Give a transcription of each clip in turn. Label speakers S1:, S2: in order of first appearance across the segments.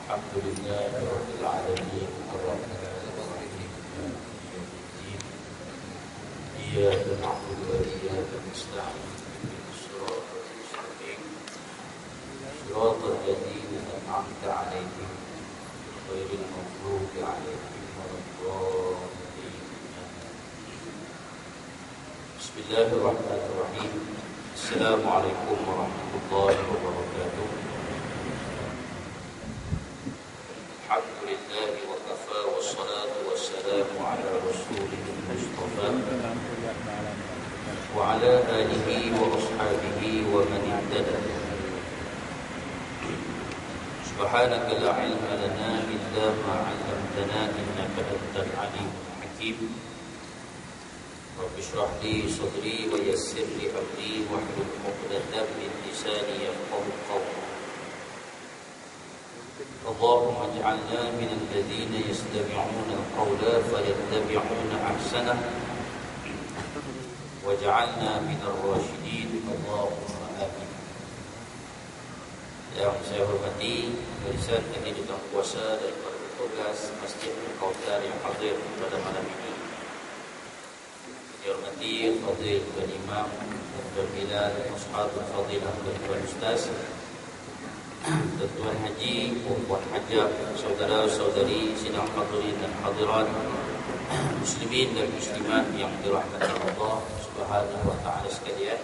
S1: Alhamdulillah Rabbil Alamin Ar-Rahmanir Rahim Iyyaka na'budu wa iyyaka nasta'in Shiratal mustaqim Shiratal ladzina an'amta 'alaihim ghairil maghdubi 'alaihim waladdallin. Bismillahirrahmanirrahim. Assalamualaikum warahmatullahi wabarakatuh. Alhamdulillahi wa kafa wa salatu wa salamu ala rasulih Mustafa wa ala alihi wa ashabihi wa man ihtada. Subhanaka la ilma lana illa ma 'allamtana innaka antal alimul hakim. Rabbi shrah li sadri wa yassir li amri wahlul 'uqdatam min lisani yafqahu qawli. Allahumma ij'alna minal ladzina yastami'una al-qawla fayattabi'una ahsanah waj'alna minar rasyidin. Allahumma amin. Yang saya hormati barisan kehidupan puasa dan para petugas Masjid Al-Kautsar yang hadir pada malam ini. Yang hormati Fadil Tuan Imam Tuan Bilal, Ashabul Fadilah dan Tuan Ustaz, Tuan Haji, Puan Hajab, saudara-saudari sidang hadirin dan hadirat, muslimin dan muslimat yang dirahmati Allah Subhanahu wa taala sekalian.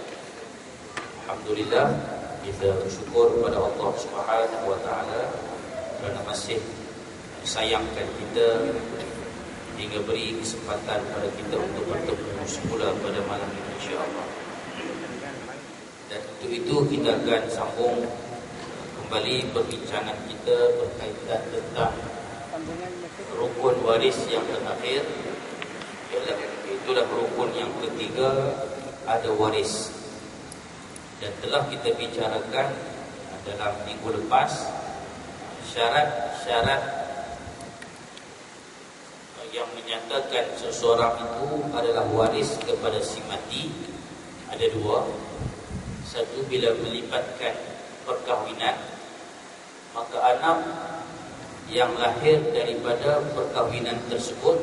S1: Alhamdulillah, kita bersyukur kepada Allah Subhanahu wa taala kerana masih sayangkan kita hingga beri kesempatan pada kita untuk bertemu semula pada malam ini insya-Allah. Dan untuk itu kita akan sambung kembali perbincangan kita berkaitan tentang rukun waris yang terakhir. Itulah rukun yang ketiga, ada waris. Dan telah kita bicarakan dalam minggu lepas syarat-syarat yang menyatakan seseorang itu adalah waris kepada si mati. Ada dua. Satu, bila melibatkan perkahwinan, maka anak yang lahir daripada perkahwinan tersebut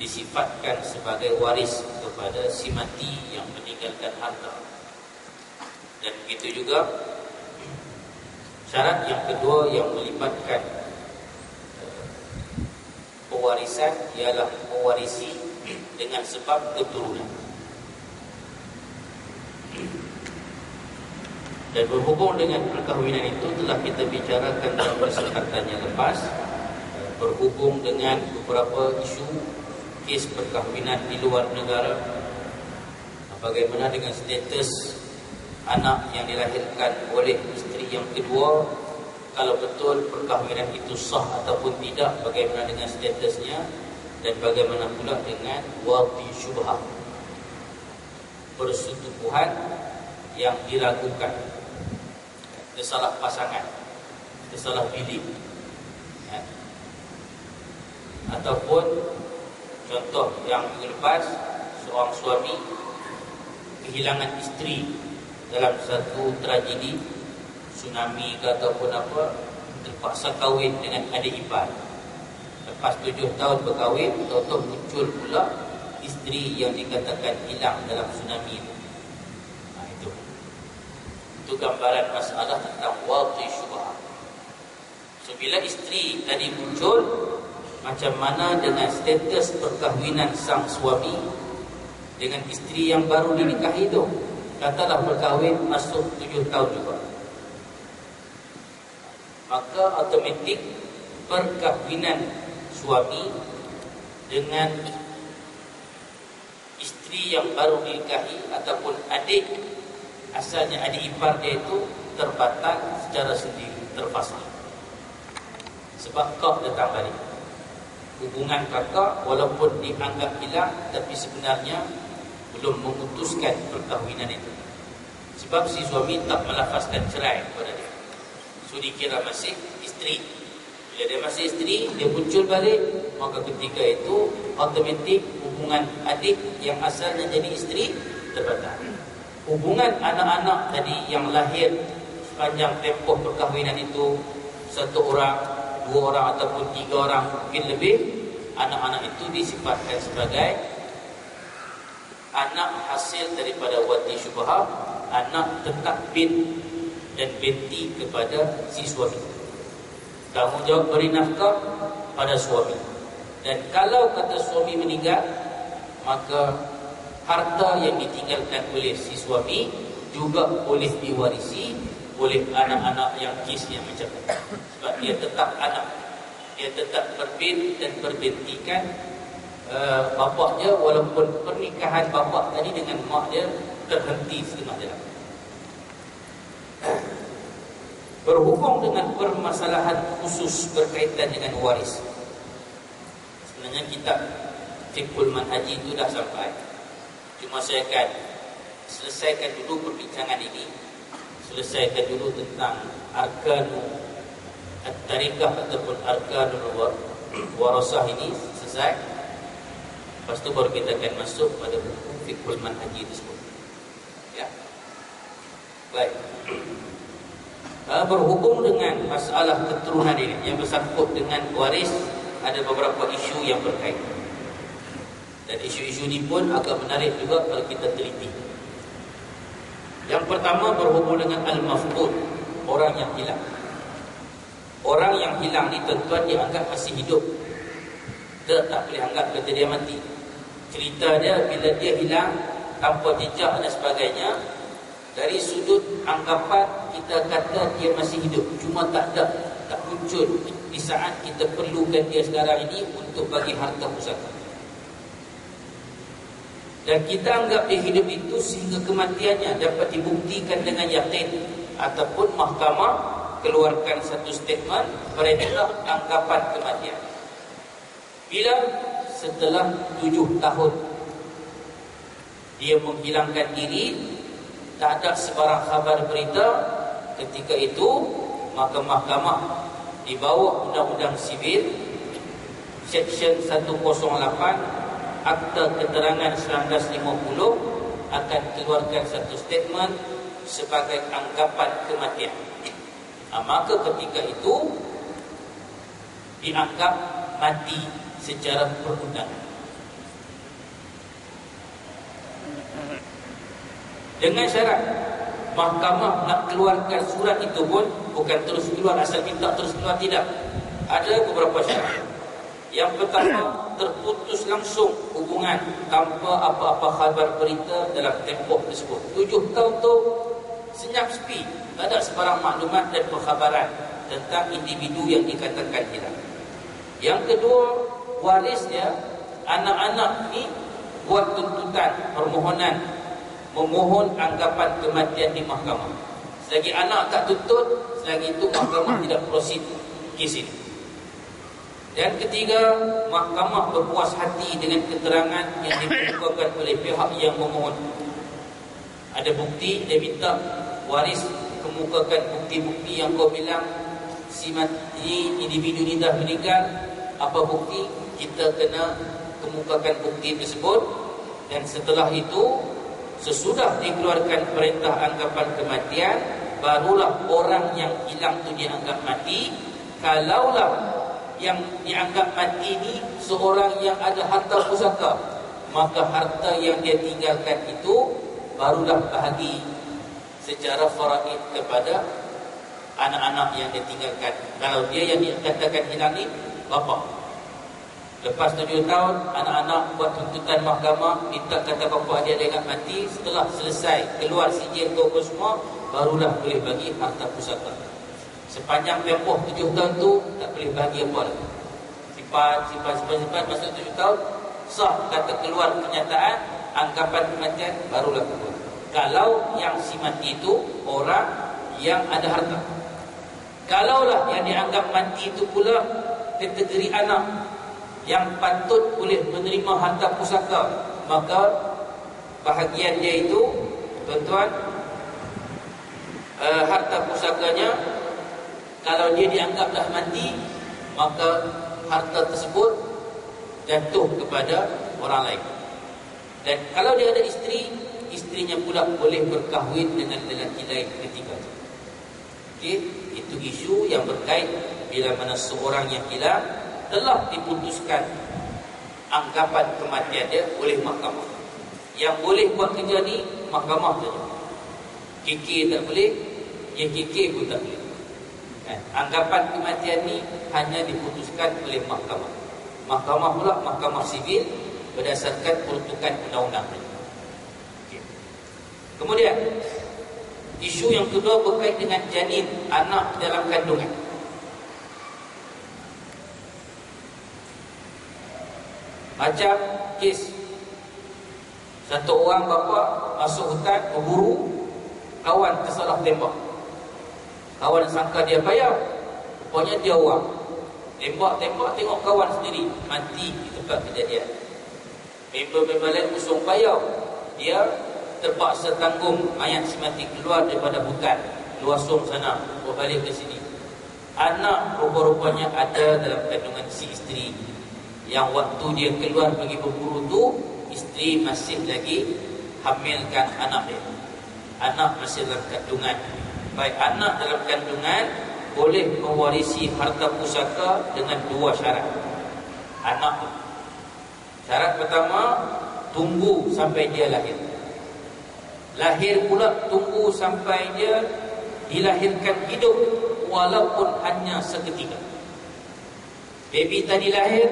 S1: disifatkan sebagai waris kepada si mati yang meninggalkan harta. Dan begitu juga syarat yang kedua yang melibatkan pewarisan ialah mewarisi dengan sebab keturunan. Dan berhubung dengan perkahwinan itu telah kita bicarakan dalam kesempatan yang lepas, berhubung dengan beberapa isu kes perkahwinan di luar negara. Bagaimana dengan status anak yang dilahirkan oleh isteri yang kedua? Kalau betul perkahwinan itu sah ataupun tidak, bagaimana dengan statusnya? Dan bagaimana pula dengan wati syubhah, persetubuhan yang diragukan, kesalah pasangan, kesalah pilih, ataupun contoh yang lepas, seorang suami kehilangan isteri dalam satu tragedi tsunami ke ataupun apa, terpaksa kahwin dengan adik ipar. Lepas 7 tahun berkahwin, tahu-tahu muncul pula isteri yang dikatakan hilang dalam tsunami itu. Itu gambaran masalah tentang wati syubhah. So bila isteri tadi muncul, macam mana dengan status perkahwinan sang suami dengan isteri yang baru dinikahi itu? Katalah berkahwin masuk 7 tahun juga, maka automatik perkahwinan suami dengan isteri yang baru dinikahi ataupun adik, asalnya adik ipar dia itu, terbatal secara sendiri, terfasal. Sebab kau datang balik. Hubungan kakak walaupun dianggap hilang, tapi sebenarnya belum memutuskan perkahwinan itu. Sebab si suami tak melafazkan cerai kepada dia, so dikira masih isteri. Bila dia masih isteri, dia muncul balik, maka ketika itu automatik hubungan adik yang asalnya jadi isteri terbatal. Hubungan anak-anak tadi yang lahir sepanjang tempoh perkahwinan itu satu orang, dua orang ataupun tiga orang mungkin lebih, anak-anak itu disifatkan sebagai anak hasil daripada wati syubhah, anak tetap bin dan binti kepada si suami. Tanggungjawab beri nafkah pada suami. Dan kalau kata suami meninggal, maka harta yang ditinggalkan oleh si suami juga boleh diwarisi oleh anak-anak yang kisnya macam itu. Sebab dia tetap anak, dia tetap berbin dan berbintikan bapak dia, walaupun pernikahan bapak tadi dengan mak dia terhenti setengah jalan. Berhubung dengan permasalahan khusus berkaitan dengan waris, sebenarnya kitab Fiqhul Manhaji itu dah sampai. Cuma saya akan selesaikan dulu perbincangan ini, selesaikan dulu tentang arkanul at-tariqah ataupun arkanul warasah ini selesai. Lepas tu baru kita akan masuk pada buku Fiqhul Manhaji tersebut. Ya. Baik. Berhubung dengan masalah keturunan ini yang bersangkut dengan waris, ada beberapa isu yang berkaitan. Dan isu-isu ini pun agak menarik juga kalau kita teliti. Yang pertama berhubung dengan al-mafqud, orang yang hilang. Orang yang hilang ni tuan-tuan dianggap masih hidup. Dia tak boleh anggap kata dia mati. Cerita dia bila dia hilang tanpa jejak dan sebagainya, dari sudut anggapan kita kata dia masih hidup, cuma tak muncul di saat kita perlukan dia sekarang ini untuk bagi harta pusaka. Dan kita anggap dia hidup itu sehingga kematiannya dapat dibuktikan dengan yakin, ataupun mahkamah keluarkan satu statement perintah anggapan kematian. Bila setelah 7 tahun dia menghilangkan diri, tak ada sebarang khabar berita, ketika itu maka mahkamah di bawah Undang-Undang Sivil Seksyen 108 Akta Keterangan 1950 akan keluarkan satu statement sebagai anggapan kematian. Maka ketika itu dianggap mati secara perundangan. Dengan syarat mahkamah nak keluarkan surat itu pun bukan terus keluar asal minta terus keluar, tidak. Ada beberapa syarat. Yang pertama, terputus langsung hubungan tanpa apa-apa khabar berita dalam tempoh tersebut. 7 tahun tu senyap sepi, tak ada sebarang maklumat dan perkhabaran tentang individu yang dikatakan hilang. Yang kedua, warisnya, anak-anak ni buat tuntutan, permohonan, memohon anggapan kematian di mahkamah. Selagi anak tak tuntut, selagi itu mahkamah tidak proceed kes ini. Dan ketiga, mahkamah berpuas hati dengan keterangan yang dikemukakan oleh pihak yang memohon. Ada bukti, dia minta waris kemukakan bukti-bukti yang kau bilang si mati individu ni dah meninggal. Apa bukti? Kita kena kemukakan bukti tersebut. Dan setelah itu, sesudah dikeluarkan perintah anggapan kematian, barulah orang yang hilang tu dianggap mati. Kalaulah yang dianggap mati ini seorang yang ada harta pusaka, maka harta yang dia tinggalkan itu barulah bahagi secara faraid kepada anak-anak yang dia tinggalkan. Kalau dia yang dikatakan hilang ni bapa, lepas 7 tahun anak-anak buat tuntutan mahkamah, minta kata bapa dia ingat mati. Setelah selesai keluar sijil tu semua, barulah boleh bagi harta pusaka. Sepanjang tempoh 7 tahun tu tak boleh bagi apa lagi. Simpan masuk 7 tahun sah kata keluar kenyataan anggapan kematian, barulah keluar. Kalau yang si mati itu orang yang ada harta. Kalaulah yang dianggap mati itu pula kategori anak yang patut boleh menerima harta pusaka, maka bahagian dia itu, tuan-tuan, harta pusakanya, kalau dia dianggap dah mati, maka harta tersebut jatuh kepada orang lain. Dan kalau dia ada isteri, isterinya pula boleh berkahwin dengan lelaki lain ketika itu. Okey, itu isu yang berkait bila mana seorang yang hilang telah diputuskan anggapan kematian dia oleh mahkamah. Yang boleh buat kerja ni mahkamah saja. KK tak boleh, yang KK pun tak boleh. Anggapan kematian ni hanya diputuskan oleh mahkamah. Mahkamah pula mahkamah sivil berdasarkan peruntukan undang-undang. Okay. Kemudian isu yang kedua berkait dengan janin, anak dalam kandungan. Macam kes satu orang bapa masuk hutan berburu, kawan tersalah tembak. Kawan sangka dia payah, rupanya dia orang. Tembak tengok kawan sendiri mati di tempat kejadian. Member-member lain usung payah, dia terpaksa tanggung mayat si mati keluar daripada hutan, luasung sana, berbalik ke sini. Anak rupa-rupanya ada dalam kandungan si isteri, yang waktu dia keluar pergi berburu tu, isteri masih lagi hamilkan anak dia. Anak masih dalam kandungan. Baik, anak dalam kandungan boleh mewarisi harta pusaka dengan dua syarat. Anak, syarat pertama, tunggu sampai dia lahir. Lahir pula tunggu sampai dia dilahirkan hidup, walaupun hanya seketika. Baby tadi lahir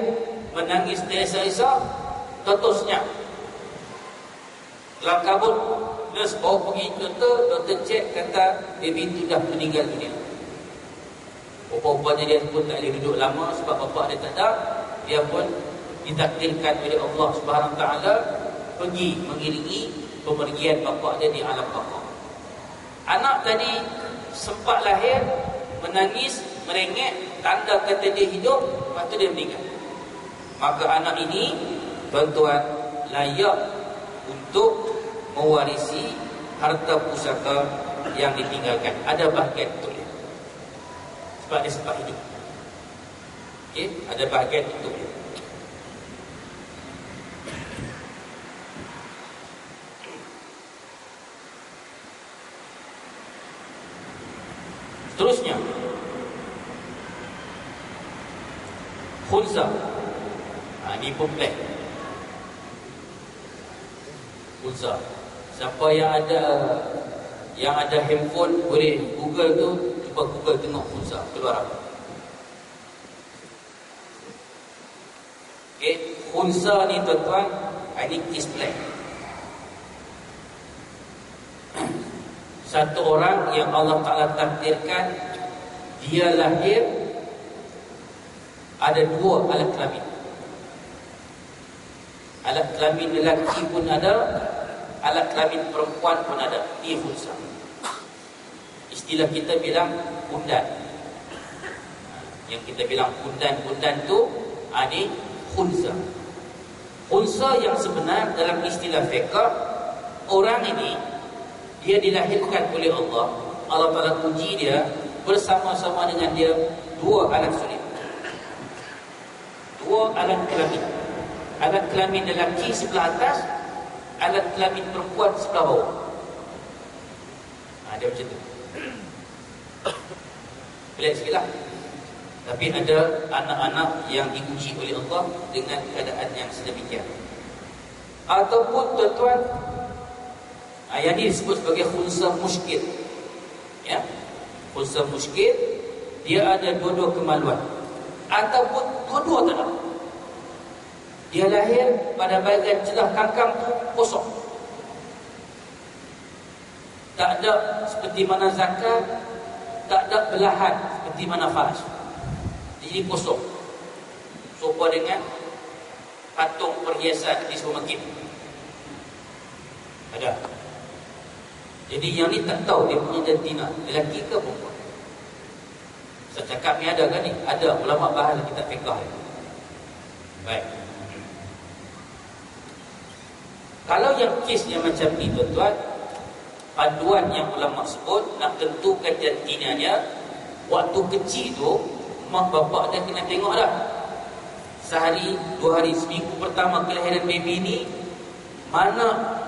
S1: menangis teresa-esa, tertusnya dalam kabut, nurse bawa pergi doktor cek, kata baby itu dah meninggal dunia. Rupa-rupanya dia pun tak boleh duduk lama sebab bapak dia tak ada. Dia pun ditakdirkan oleh Allah Subhanahu Taala pergi mengiringi pemergian bapak dia di alam baka. Anak tadi sempat lahir, menangis, merengek, tanda kata dia hidup, lepas tu dia meninggal. Maka anak ini, tuan-tuan, layak untuk mewarisi harta pusaka yang ditinggalkan. Ada bahagian untuk dia, sebab dia sempat hidup. Okay? Ada bahagian untuk dia. Seterusnya, khunsa. Ini pun plan. Khunsa. Siapa yang ada handphone boleh Google tu, cuba Google tengok khunsa keluar apa. Okay, khunsa ni tuan-tuan, ini case plan. Satu orang yang Allah Ta'ala takdirkan dia lahir ada dua alat kelamin. Alat kelamin lelaki pun ada, alat kelamin perempuan pun ada. Ini khunsa. Istilah kita bilang pundan. Yang kita bilang pundan tu, ini khunsa. Khunsa yang sebenar dalam istilah fiqh, orang ini dia dilahirkan oleh Allah. Allah Ta'ala uji dia bersama-sama dengan dia dua alat sulit, dua alat kelamin. Alat kelamin lelaki sebelah atas, alat kelamin perempuan sebelah bawah. Dia macam tu. Pelik sikit lah. Tapi ada anak-anak yang diuji oleh Allah dengan keadaan yang sedemikian. Ataupun tuan-tuan, yang ini disebut sebagai khunsa muskil. Ya, khunsa muskil, dia ada dua-dua kemaluan, ataupun dua-dua tak ada. Dia lahir pada bahagian celah kangkang tu kosong, tak ada seperti mana zakat, tak ada belahan seperti mana faraj. Jadi kosong, serupa dengan patung perhiasan di supermarket. Ada. Jadi yang ni tak tahu dia punya jantina lelaki ke perempuan. Saya cakap ni ada kan ni? Ada ulama bahas kitab fiqh. Baik. Kalau yang kes yang macam ni tuan-tuan, panduan yang ulama sebut nak tentukan jantinanya, waktu kecil tu mak bapak dia kena tengok dah. Sehari, 2 hari, seminggu pertama kelahiran baby ni, mana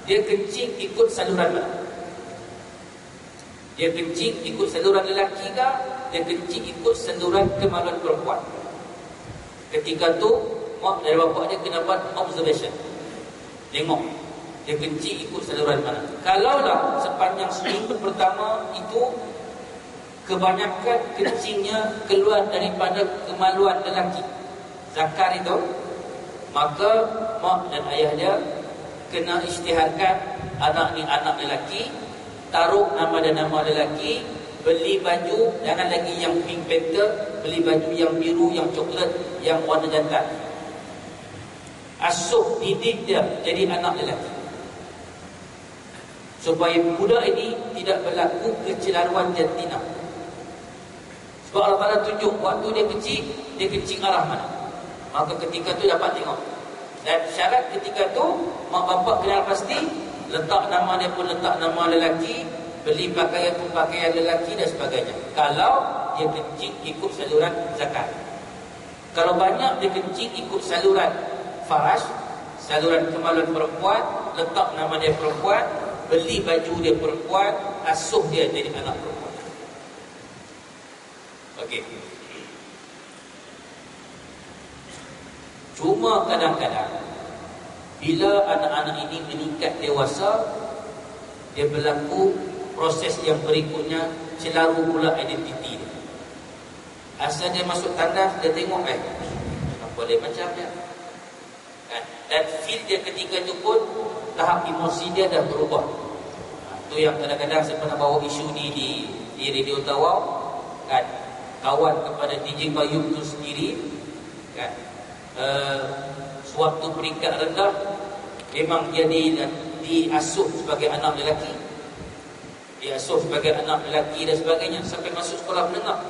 S1: dia kencing ikut saluran mana. Dia kencing ikut saluran lelaki ke, dia kencing ikut saluran kemaluan perempuan. Ketika tu mak dari bapak dia kena buat observation, tengok dia kencing ikut saluran mana. Kalaulah sepanjang seminggu pertama itu kebanyakan kencingnya keluar daripada kemaluan lelaki, zakar itu, maka mak dan ayah dia kena isytiharkan anak ni anak lelaki, taruh nama dan nama lelaki, beli baju, jangan lagi yang pink panther, beli baju yang biru, yang coklat, yang warna jantan. Asuh didik dia jadi anak lelaki, supaya budak ini tidak berlaku kecelaruan jantina. Sebab Allah Ta'ala tunjuk waktu dia kencing arah mana, maka ketika tu dapat tengok. Dan syarat ketika tu mak bapak kenal pasti, letak nama dia pun letak nama lelaki, beli pakaian pun pakaian lelaki dan sebagainya. Kalau dia kencing ikut saluran zakat. Kalau banyak dia kencing ikut saluran farash, saluran kemaluan perempuan, letak nama dia perempuan, beli baju dia perempuan, asuh dia jadi anak perempuan. Okey. Cuma kadang-kadang bila anak-anak ini meningkat dewasa, dia berlaku proses yang berikutnya, celaru pula identiti dia. Asal dia masuk tandas, dia tengok apa dia macam dia kan? Dan feel dia ketika itu pun tahap emosi dia dah berubah. Itu yang kadang-kadang saya pernah bawa isu ni di Radio Tawau kan, kawan kepada DJ Bayum tu sendiri kan, suatu peringkat rendah, memang dia diasuh sebagai anak lelaki, diasuh sebagai anak lelaki dan sebagainya, sampai masuk sekolah menengah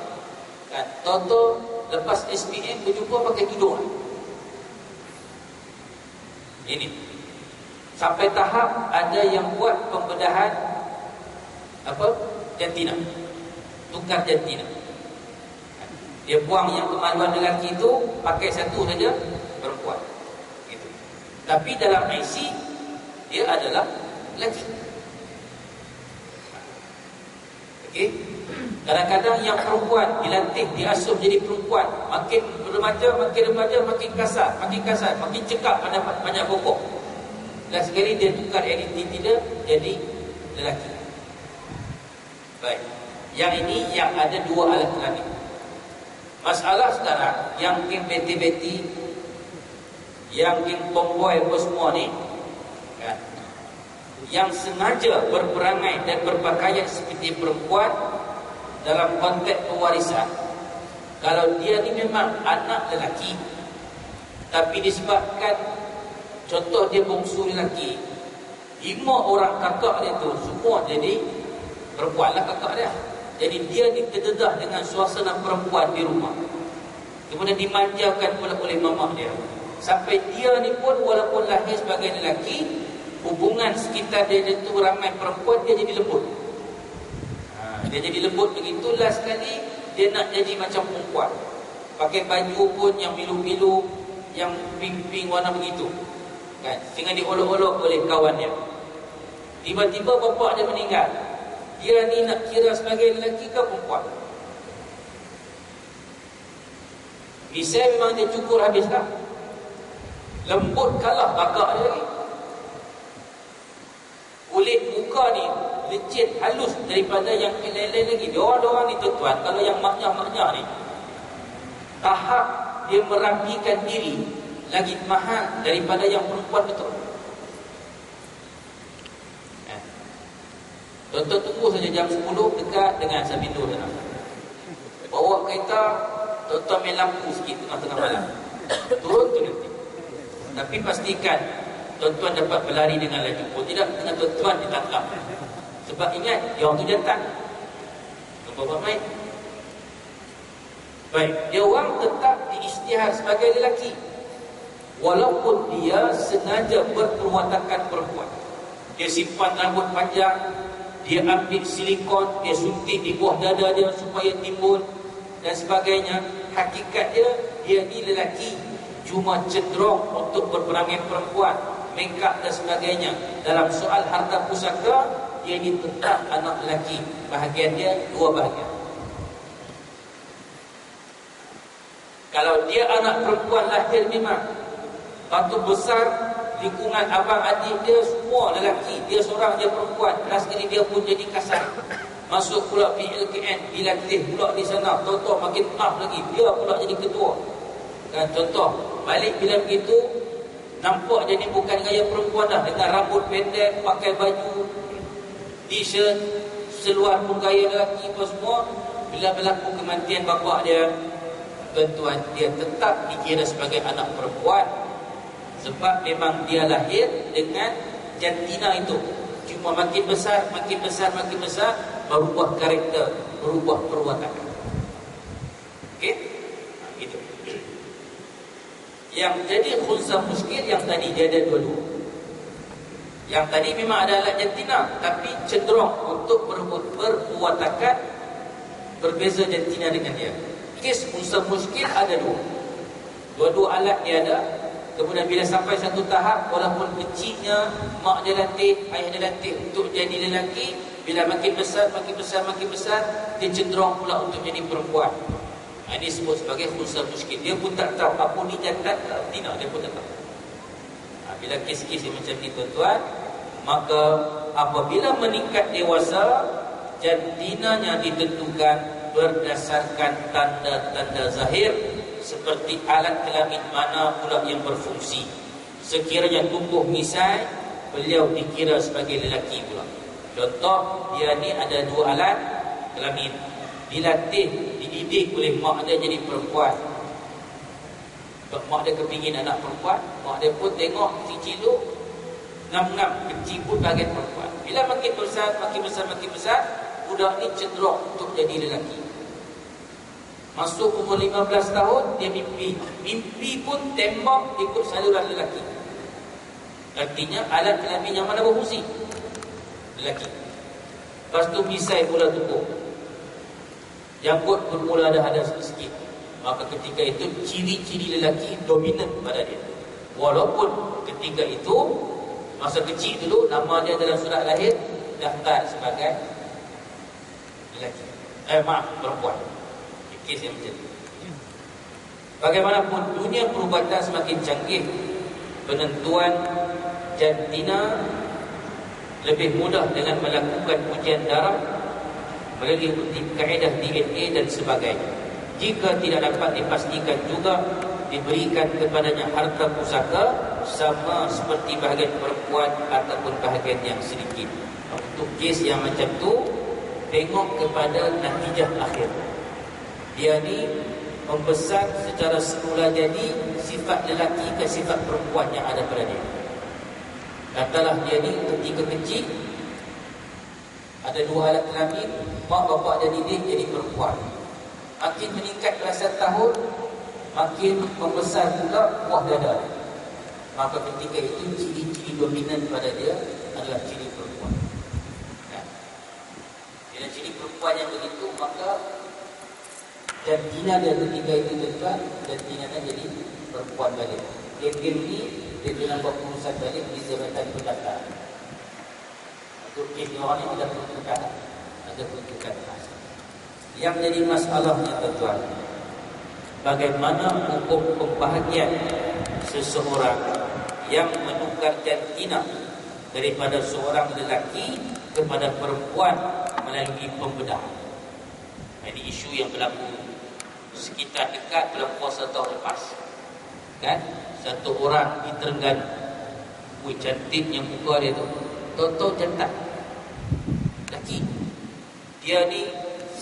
S1: kan. Toto lepas SPM berjumpa pakai tudung ini, sampai tahap ada yang buat pembedahan jantina, tukar jantina. Dia buang yang kemaluan lelaki itu, pakai satu saja perempuan gitu. Tapi dalam IC dia adalah lelaki. Okey. Kadang-kadang yang perempuan dilatih, diasuh jadi perempuan, makin remaja, makin kasar, makin cekap, banyak pokok. Dan sekali dia tukar identiti dia jadi lelaki. Baik. Yang ini yang ada dua alat kelamin. Masalah sekarang yang geng beti-beti, yang geng tomboy apa semua ni kan, yang sengaja berperangai dan berpakaian seperti perempuan dalam konteks pewarisan. Kalau dia ni memang anak lelaki, tapi disebabkan contoh dia bongsu lelaki, 5 orang kakak dia tu semua jadi perempuan lah kakak dia. Jadi dia diterdedah dengan suasana perempuan di rumah, kemudian dimanjakan pula oleh mama dia, sampai dia ni pun walaupun lahir sebagai lelaki, hubungan sekitar dia itu ramai perempuan, dia jadi lembut. Dia jadi lembut begitulah sekali, dia nak jadi macam perempuan, pakai baju pun yang bilu-bilu, yang pink-pink warna begitu kan, sehingga diolok-olok oleh kawan dia. Tiba-tiba bapak dia meninggal, dia ni nak kira sebagai lelaki ke perempuan? Bisa memang dia cukur habislah, lembut kalah bakak dia lagi. Kulit muka ni lecet halus daripada yang lain-lain lagi. Diorang ni tuan-tuan, kalau yang maknya-maknya ni, tahap dia merapikan diri lagi mahal daripada yang perempuan betul. Contoh, tunggu saja jam 10 dekat dengan Sabindo sana, bawa kereta, tuan-tuan main lampu sikit tengah-tengah malam, turun tu nanti. Tapi pastikan tuan-tuan dapat berlari dengan laju. Kalau tidak, dengan tuan-tuan ditangkap. Sebab ingat, dia orang tu jantan, buat main. Baik, dia orang tetap diisytihar sebagai lelaki, walaupun dia sengaja berperwatakan perempuan. Dia simpan rambut panjang, dia ambil silikon, dia suntik di bawah dada dia supaya timbul dan sebagainya. Hakikat dia ni lelaki, cuma cenderung untuk berperangai perempuan, make up dan sebagainya. Dalam soal harta pusaka, dia ini tetap anak lelaki. Bahagian dia dua bahagian. Kalau dia anak perempuan lahir memang waktu besar, lingkungan abang adik dia semua lelaki, dia seorang je perempuan. Last kali dia pun jadi kasar. Masuk pula PLKN, dilatih pula di sana, tahu-tahu makin tough lagi, dia pula jadi ketua. Kan, contoh, balik bila begitu, nampak jadi bukan gaya perempuan dah, dengan rambut pendek, pakai baju t-shirt, seluar pun gaya lelaki apa semua. Bila berlaku kematian bapa dia, tuan-tuan, dia tetap dikira sebagai anak perempuan. Sebab memang dia lahir dengan jantina itu. Cuma makin besar, berubah karakter, berubah perbuatan. Okey? Itu. Yang jadi khunsa muskil yang tadi dia ada dua-dua. Yang tadi memang ada alat jantina, tapi cenderung untuk berwatakan berbeza jantina dengan dia. Kes khunsa muskil ada dua. Dua-dua alat dia ada. Kemudian bila sampai satu tahap, walaupun kecilnya mak dia latih, ayah dia latih untuk jadi lelaki, bila makin besar, dia cenderung pula untuk jadi perempuan. Ini disebut sebagai khunsa muskil. Dia pun tak tahu apa ni jantan ke betina, dia pun tak tahu. Bila kes-kes yang macam ni tuan-tuan, maka apabila meningkat dewasa, jantinanya ditentukan berdasarkan tanda-tanda zahir, seperti alat kelamin mana pula yang berfungsi. Sekiranya tumbuh misai, beliau dikira sebagai lelaki pula. Contoh, dia ni ada dua alat kelamin, dilatih, dididik oleh mak dia jadi perempuan. Mak dia kepingin anak perempuan, mak dia pun tengok si ciluk ngam-ngam, kecil pun bahagian perempuan. Bila makin besar, budak ni cenderung untuk jadi lelaki. Masuk umur 15 tahun, dia mimpi pun tembak ikut saluran lelaki. Artinya alat kelamin yang mana berfungsi? Lelaki. Lepas tu misai pula tumbuh, janggut pun mula ada sikit. Maka ketika itu ciri-ciri lelaki dominan pada dia. Walaupun ketika itu masa kecil dulu nama dia dalam surat lahir daftar sebagai lelaki. Perempuan. Kes yang macam itu. Bagaimanapun dunia perubatan semakin canggih, penentuan jantina lebih mudah dengan melakukan ujian darah melalui kaedah DNA dan sebagainya. Jika tidak dapat dipastikan juga diberikan kepadanya harta pusaka sama seperti bahagian perempuan ataupun bahagian yang sedikit. Untuk kes yang macam tu, tengok kepada natijah akhir. Dia ni membesar secara semula jadi sifat lelaki ke sifat perempuan yang ada pada dia. Katalah dia ni ketika kecil ada dua alat kelamin, mak bapak dia didik jadi perempuan. Makin meningkat belasan tahun, makin membesar pula buah dada. Maka ketika itu ciri-ciri dominan pada dia adalah ciri perempuan. Bila ciri perempuan yang begitu, maka jantina dia ketika itu tuan, jantinanya jadi perempuan balik. Dia ni dia dengan buat pengurusan balik di jabatan pendaftaran. Untuk kes orang ni ada peruntukan khas. Yang jadi masalahnya tuan, bagaimana hukum pembahagian seseorang yang menukar jantina daripada seorang lelaki kepada perempuan melalui pembedahan. Ini isu yang berlaku sekitar dekat bulan puasa tahun lepas. Kan? Satu orang di Terengganu, cantiknya muka dia tu, tonton jantan lelaki. Dia ni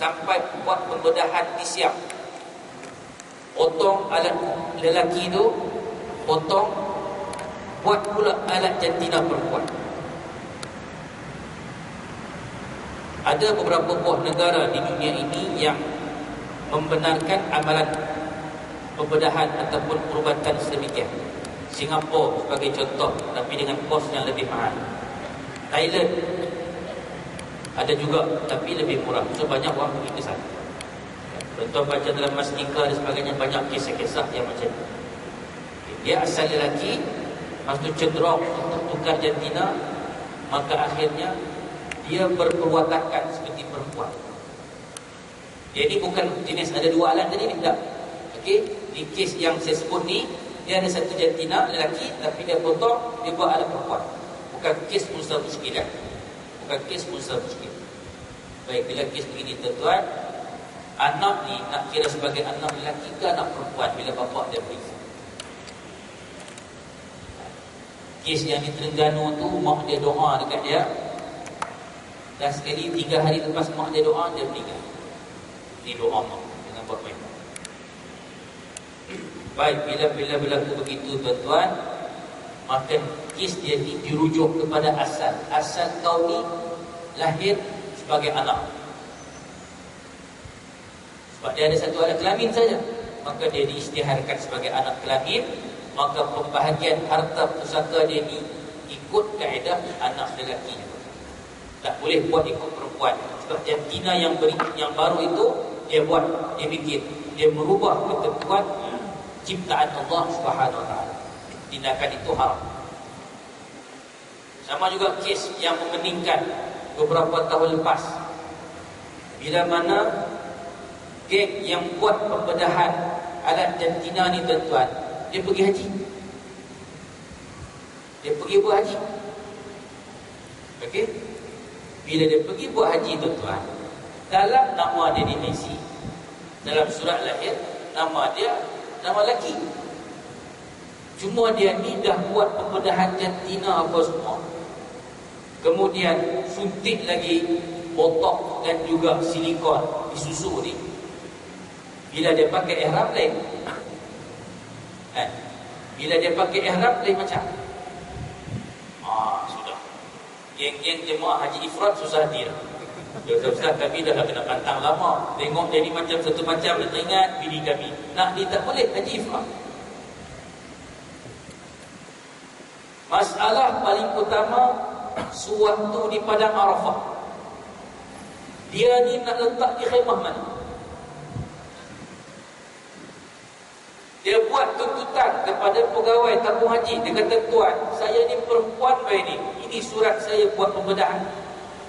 S1: sampai buat pembedahan di siap, potong alat lelaki tu, potong, buat pula alat jantina perempuan. Ada beberapa buah negara di dunia ini yang membenarkan amalan pembedahan ataupun perubatan sedemikian. Singapura sebagai contoh, tapi dengan kos yang lebih mahal. Thailand ada juga, tapi lebih murah. So banyak orang pergi ke sana. Contoh baca dalam Mastika dan sebagainya, banyak kisah-kisah yang macam itu. Dia asal lelaki, lepas tu cenderung untuk tukar jantina, maka akhirnya dia berperwatakan seperti perempuan. Jadi bukan jenis ada dua alat tadi ni, tak. Okey, di kes yang saya sebut ni, dia ada satu jantina lelaki tapi dia potong, dia buat alat perempuan. Bukan kes musa muskilah. Bukan kes musa muskilah. Baik, bila kes begini tuan-tuan, anak ni nak kira sebagai anak lelaki ke anak perempuan bila bapak dia pergi. Kes yang di Terengganu tu, mak dia doa dekat dia, dah sekali 3 hari lepas mak dia doa, dia meninggal. Ini doa mak, jangan buat main. Baik, bila berlaku begitu tuan-tuan, maka kes dia ni dirujuk kepada asal. Asal kau ni lahir sebagai anak. Sebab dia ada satu anak kelamin saja, maka dia diisytiharkan sebagai anak kelamin. Maka pembahagian harta pusaka dia ni ikut kaedah anak lelaki. Tak boleh buat ikut perempuan. Sebab jantina yang baru itu dia buat, dia bikin, dia merubah ketentuan ciptaan Allah Subhanahu Wa Taala. Tindakan itu haram. Sama juga kes yang memeningkan beberapa tahun lepas, bila mana geng yang buat pembedahan alat jantina ni tuan-tuan, dia pergi haji. Dia pergi buat haji. Okey? Bila dia pergi buat haji tuan-tuan, dalam nama dia di Messi, dalam surat lahir, nama dia nama lelaki. Cuma dia ni dah buat pembedahan jantina apa semua. Kemudian suntik lagi botok dan juga silikon di susu ni. Bila dia pakai ihram lain. Bila dia pakai ihram lain macam. Sudah. Geng-geng jemaah haji ifrat susah dia. Ustaz kami dah kena pantang lama. Tengok jadi macam satu macam, nak ingat bini kami. Nak dia tak boleh haji ifrat. Masalah paling utama sewaktu di padang Arafah. Dia ni nak letak di khemah mana? Dia buat tuntutan kepada pegawai tabung haji. Dia kata, tuan, saya ni perempuan baik ni. Ini surat saya buat pembedahan.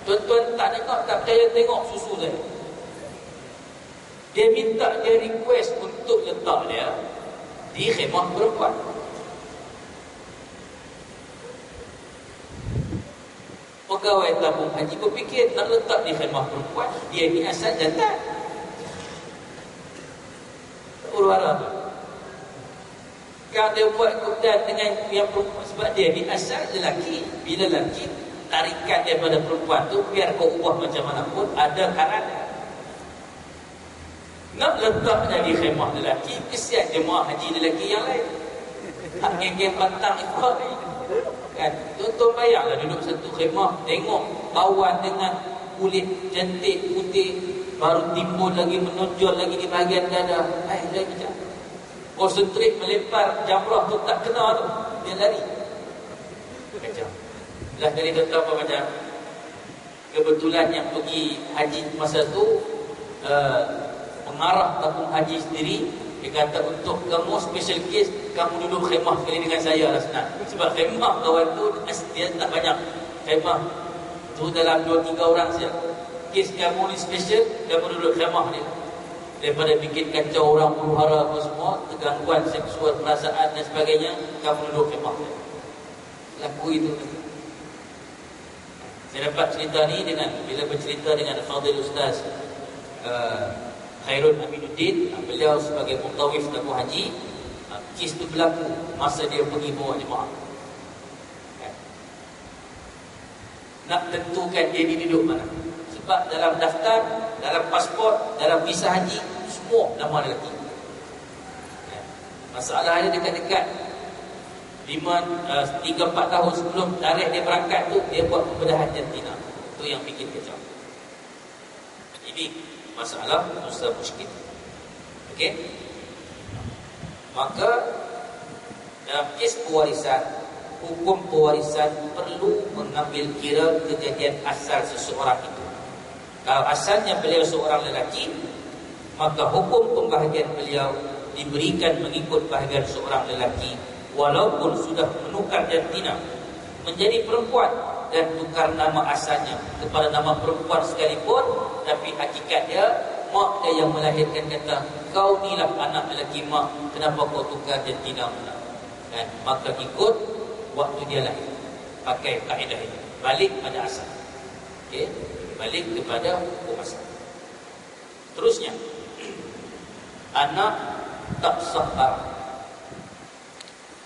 S1: Tuan-tuan tak tengok, tak percaya, tengok susu saya. Dia minta, dia request untuk letak dia di khemah perempuan. Pegawai tabung haji berfikir nak letak di khemah perempuan, dia ni asal jantan. Urwara tu. Kalau dia buat kemudian dengan yang perempuan, sebab dia ni asal lelaki. Bila lelaki, tarikan daripada perempuan tu, biar kau ubah macam mana pun, ada karan. Nak letaknya di khemah lelaki, kesian jemaah haji lelaki yang lain. Hak geng-geng pantang ifrat ni. Kan? Tuan-tuan bayanglah duduk satu khemah, tengok kawan dengan kulit cantik putih, baru timbul lagi, menonjol lagi di bahagian dada. Dia macam konsentrate melempar jamrah tu tak kena tu, dia lari. Macam lah dari tuan-tuan apa macam kebetulan yang pergi haji masa tu pengarah tabung haji sendiri, dia kata untuk kamu special case, kamu duduk khemah sekali dengan saya lah senang. Sebab khemah kawan tu dia tak banyak. Khemah tu dalam 2-3 orang saja. Kes kamu ni special, kamu duduk khemah dia. Daripada bikin kacau orang, huru-hara apa semua, kegangguan seksual, perasaan dan sebagainya, kamu duduk khemah dia. Laku itu. Saya dapat cerita ni dengan, bila bercerita dengan Fadil Ustaz Khairul Aminuddin, beliau sebagai muntawif tabung haji, kes tu berlaku masa dia pergi bawa jemaah. Nak tentukan dia ni duduk mana. Sebab dalam daftar, dalam pasport, dalam visa haji, semua nama lelaki. Masalahnya dekat-dekat 3-4 tahun sebelum tarikh dia berangkat tu, dia buat pembedahan jantina. Itu yang bikin kacau. Ini masalah usaha muskil. Okey? Maka dalam kes pewarisan, hukum pewarisan perlu mengambil kira kejadian asal seseorang itu. Kalau asalnya beliau seorang lelaki, maka hukum pembahagian beliau diberikan mengikut bahagian seorang lelaki, walaupun sudah menukar jantina menjadi perempuan. dan tukar nama asalnya kepada nama perempuan sekalipun, tapi hakikat dia mak dia yang melahirkan kata, kau ni lah anak lelaki mak, kenapa kau tukar jantina pula? Kan? Maka ikut waktu dia lahir, pakai kaedah ini, balik pada asal. Okey, balik kepada hukum asal. Terusnya, anak tak sah darah.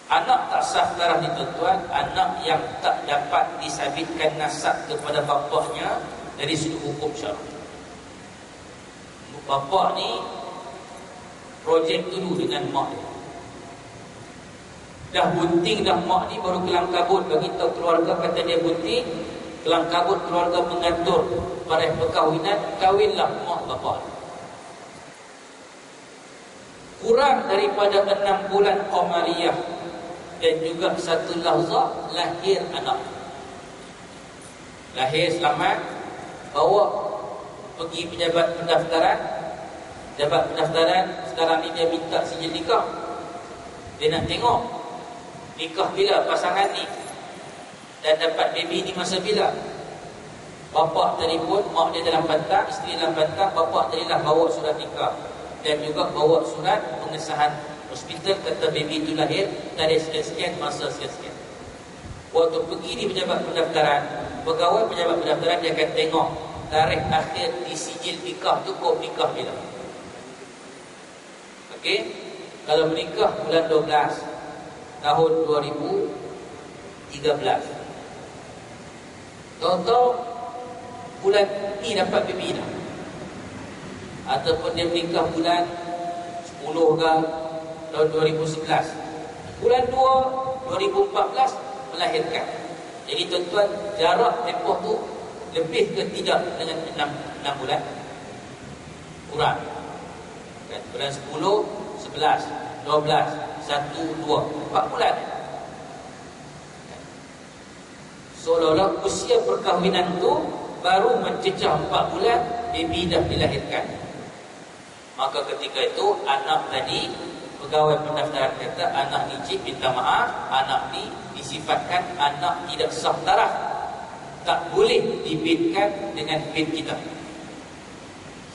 S1: Anak tak sah darah ni tuan-tuan, anak yang tak dapat disabitkan nasab kepada bapaknya dari sudut hukum syar'i. Bapak ni projek dulu dengan mak dia. Dah bunting dah mak ni, baru kelang kabut bagi tahu keluarga, kata dia bunting, kelang kabut keluarga mengatur pada perkahwinan, kahwinlah mak bapak. Kurang daripada 6 bulan qamariyah dan juga 1 lahzah, lahir anak. Lahir selamat, bawa pergi pejabat pendaftaran. Pejabat pendaftaran sekarang ni dia minta sijil nikah. Dia nak tengok nikah bila pasangan ni, dan dapat baby ni masa bila. Bapak telefon, mak dia dalam pantang, isteri dalam pantang, bapak tadilah bawa surat nikah dan juga bawa surat pengesahan hospital, kata baby itu lahir tarikh sekian-sekian, masa sekian-sekian. Waktu pergi di pejabat pendaftaran, pegawai pejabat pendaftaran dia akan tengok tarikh akhir di sijil nikah tu, kau nikah bila. Okey, kalau menikah bulan 12 tahun 2013, tahu-tahu bulan ni dapat baby dah, ataupun dia menikah bulan 10 ke tahun 2011, bulan 2 2014 melahirkan. Jadi tuan-tuan, jarak tempoh tu lebih ke tidak dengan 6 bulan? Kurang kan? Bulan 10, 11, 12, 1, 2, 4 bulan. Seolah-olah usia perkahwinan tu baru mencecah 4 bulan, baby dah dilahirkan. Maka ketika itu anak tadi, pegawai pendaftaran kata, anak ni cik minta maaf, anak ni disifatkan anak tidak sah darah, tak boleh dibidkan dengan bid kita.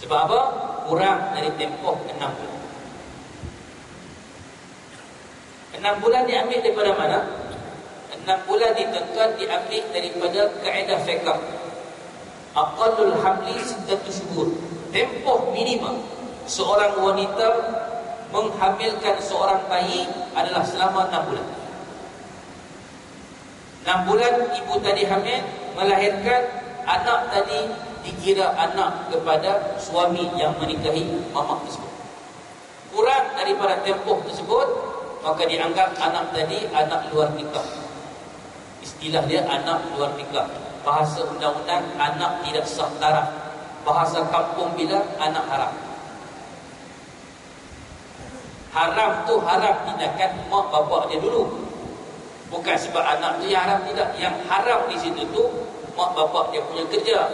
S1: Sebab apa? Kurang dari tempoh 6 bulan. 6 bulan diambil daripada mana? 6 bulan ni tuan-tuan diambil daripada kaedah fiqh. Aqallul hamli 6 syuhur. Tempoh minimum seorang wanita menghamilkan seorang bayi adalah selama 6 bulan. 6 bulan ibu tadi hamil, melahirkan anak tadi dikira anak kepada suami yang menikahi mamak tersebut. Kurang daripada tempoh tersebut, maka dianggap anak tadi anak luar nikah. Istilah dia anak luar nikah. Bahasa undang-undang anak tidak sah darah. Bahasa kampung bila anak haram. Haram tu haram tindakan mak bapak dia dulu. Bukan sebab anak tu yang haram, tidak. Yang haram di situ tu mak bapak dia punya kerja.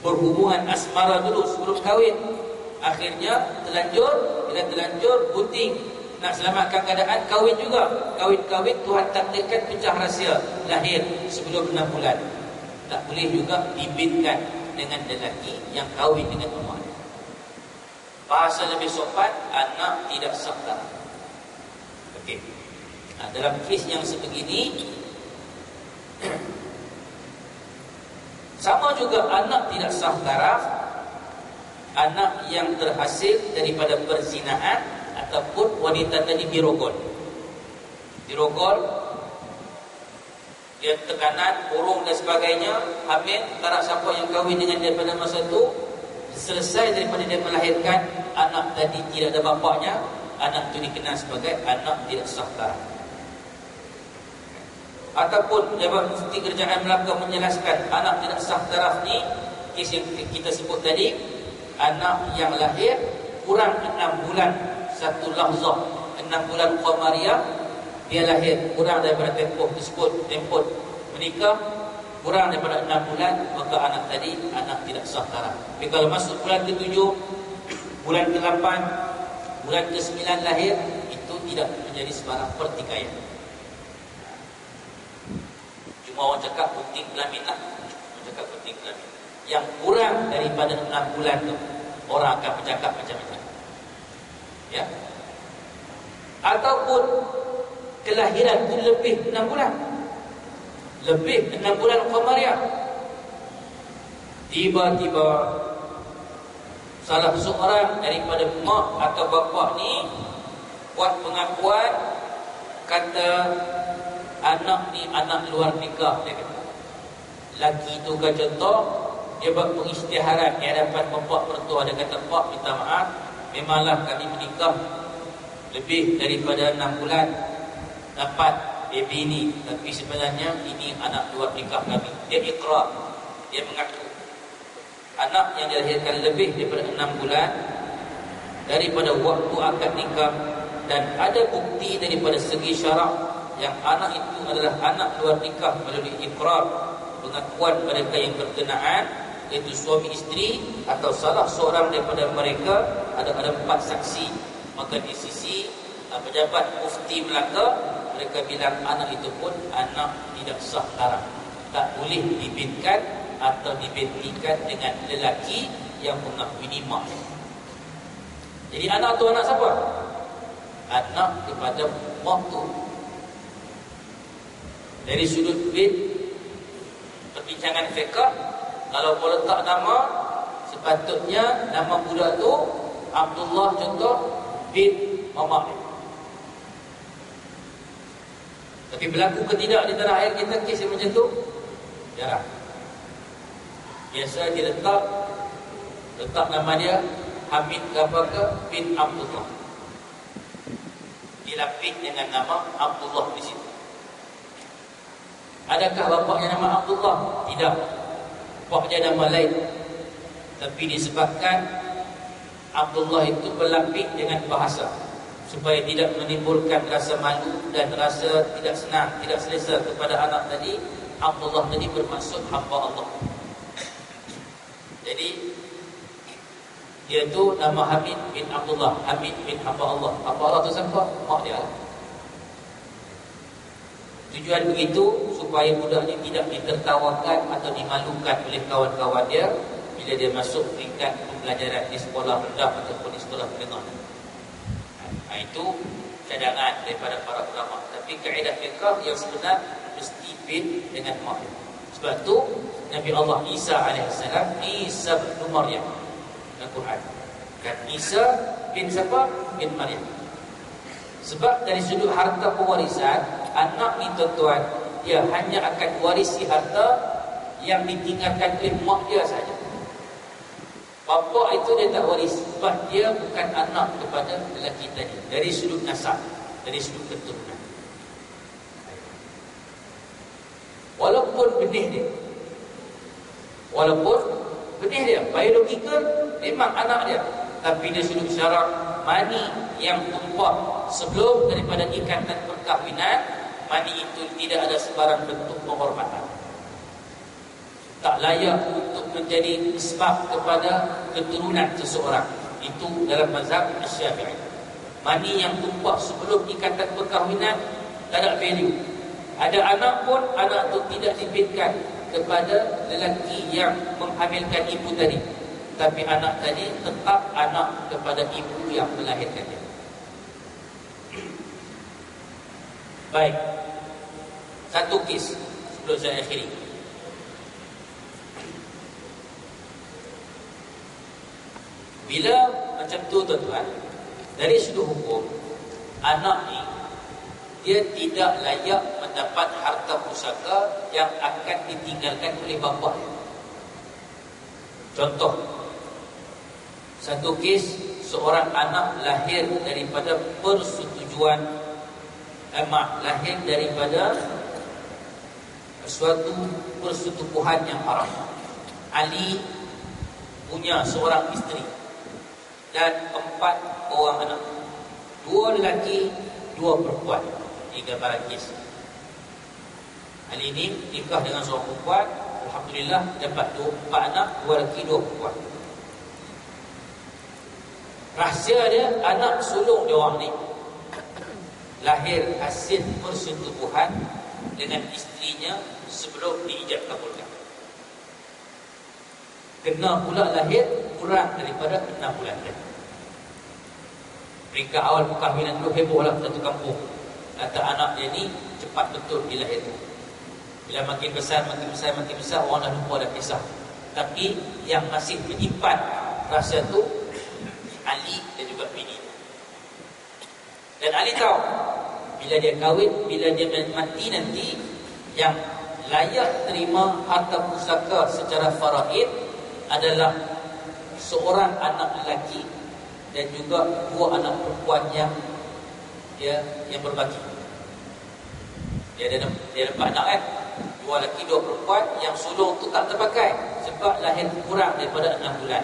S1: Berhubungan asmara dulu sebelum kahwin. Akhirnya terlanjur, bila terlanjur bunting, nak selamatkan keadaan, kahwin juga. Kahwin-kahwin Tuhan takdirkan pecah rahsia, lahir sebelum 6 bulan. Tak boleh juga dibidkan dengan lelaki yang kahwin dengan emak. Bahasa lebih sopan, anak tidak sah darah. Okey. Dalam kes yang sebegini, sama juga anak tidak sah darah, anak yang terhasil daripada perzinaan ataupun wanita tadi dirogol. Dirogol, dia tekanan, burung dan sebagainya, hamil, tak nak siapa yang kahwin dengan dia pada masa itu. Selesai daripada dia melahirkan, anak tadi tidak ada bapaknya, anak itu dikenal sebagai anak tidak sah darah. Ataupun Pejabat Mufti Kerajaan Melaka menjelaskan anak tidak sah darah ni, kes yang kita sebut tadi, anak yang lahir kurang 6 bulan 1 lahzah, 6 bulan qamariyah, dia lahir kurang daripada tempoh tersebut, tempoh menikah kurang daripada 6 bulan, maka anak tadi anak tidak sah darah. Tapi kalau masuk bulan ke-7, bulan ke-8, bulan ke-9 lahir, itu tidak menjadi sebarang pertikaian. Semua orang cakap gunting kelamin lah. Orang cakap gunting kelamin. Yang kurang daripada 6 bulan tu, orang akan bercakap macam-macam. Ya. Ataupun kelahiran tu lebih 6 bulan. Lebih 6 bulan Qamariah. Tiba-tiba salah seorang daripada mak atau bapa ni buat pengakuan, kata anak ni anak luar nikah, dia kata. Laki tu kan contoh, dia buat pengisytiharan di hadapan bapa mertua, dia kata, "Pak, minta maaf, memanglah kami menikah lebih daripada 6 bulan dapat baby ni, tapi sebenarnya ini anak luar nikah kami." Dia ikrar, dia mengaku anak yang dilahirkan lebih daripada 6 bulan daripada waktu akad nikah, dan ada bukti daripada segi syarak yang anak itu adalah anak luar nikah melalui ikrar, pengakuan mereka yang berkenaan, iaitu suami isteri atau salah seorang daripada mereka. Ada 4 saksi. Maka di sisi pejabat mufti Melaka, mereka bilang anak itu pun anak tidak sah haram, tak boleh dibinkan atau dibintikan dengan lelaki yang mengakui mak. Jadi anak tu anak siapa? Anak kepada mak tu. Dari sudut bin perbincangan fiqh, kalau boleh letak nama, sepatutnya nama budak tu Abdullah contoh bin Mamak. Tapi berlaku ke tidak di tanah air kita kes yang macam tu? Jarang. Biasa dia letak nama dia Hamid ke bin Abdullah, dilapis dengan nama Abdullah di situ. Adakah bapaknya nama Abdullah? Tidak. Bapaknya nama lain. Tapi disebabkan Abdullah itu berlapis dengan bahasa, supaya tidak menimbulkan rasa malu dan rasa tidak senang, tidak selesa kepada anak tadi, Abdullah tadi bermaksud hamba Allah. Jadi dia tu nama Hamid bin Abdullah, Hamid bin hamba Allah. Hamba Allah tu siapa? Mak dia. Tujuan begitu supaya budak ni tidak ditertawakan atau dimalukan oleh kawan-kawan dia bila dia masuk peringkat pembelajaran di sekolah rendah ataupun di sekolah menengah. Itu cadangan daripada para ulama. Tapi kaedah fiqh yang sebenar mesti bin dengan mak. Sebab tu Nabi Allah Isa AS, Isa bin Maryam, Al-Quran kan, Isa bin siapa? Bin Maryam. Sebab dari sudut harta pewarisan, anak ni tuan-tuan, dia hanya akan warisi harta yang ditinggalkan oleh mak dia saja. Bapa itu dia tak waris, sebab dia bukan anak kepada lelaki tadi. Dari sudut nasab, dari sudut keturunan. Walaupun benih dia biologikal memang anak dia, tapi dia sudut syarak mani yang tumpah sebelum daripada ikatan perkahwinan, mani itu tidak ada sebarang bentuk penghormatan, tak layak untuk menjadi sebab kepada keturunan seseorang. Itu dalam mazhab Syafi'i. Mani yang tumpah sebelum ikatan perkahwinan tak ada value. Ada anak pun, anak itu tidak dibinkan kepada lelaki yang menghamilkan ibu tadi, tapi anak tadi tetap anak kepada ibu yang melahirkan dia. Baik, satu kes sebelum saya akhiri. Bila macam tu tuan-tuan, dari sudut hukum, anak ni dia tidak layak mendapat harta pusaka yang akan ditinggalkan oleh bapa. Contoh, satu kes, seorang anak lahir daripada persetujuan, lahir daripada suatu persetubuhan yang haram. Ali punya seorang isteri dan 4 orang anak, 2 lelaki, 2 perempuan. Ini gambaran kes. Ali ini nikah dengan seorang perempuan, alhamdulillah dapat 4 anak, 2 lelaki, 2 perempuan. Rahsia dia, anak sulung dia orang ni lahir hasil persetubuhan dengan istrinya sebelum diijab kabulkan. Kena pula lahir kurang daripada 6 bulan. Peringkat awal perkahwinan dulu hebohlah satu kampung. Kata anak dia ni cepat betul dilahirkan. Bila makin besar, orang dah lupa dah kisah. Tapi yang masih menyimpan rasa tu Ali dan juga bini. Dan Ali tahu bila dia kahwin, bila dia mati nanti, yang layak terima harta pusaka secara faraid adalah seorang anak lelaki dan juga 2 anak perempuan yang berbaki. Dia ada 4 anak 2 lelaki 2 perempuan, yang sulung tu tak terpakai sebab lahir kurang daripada 6 bulan.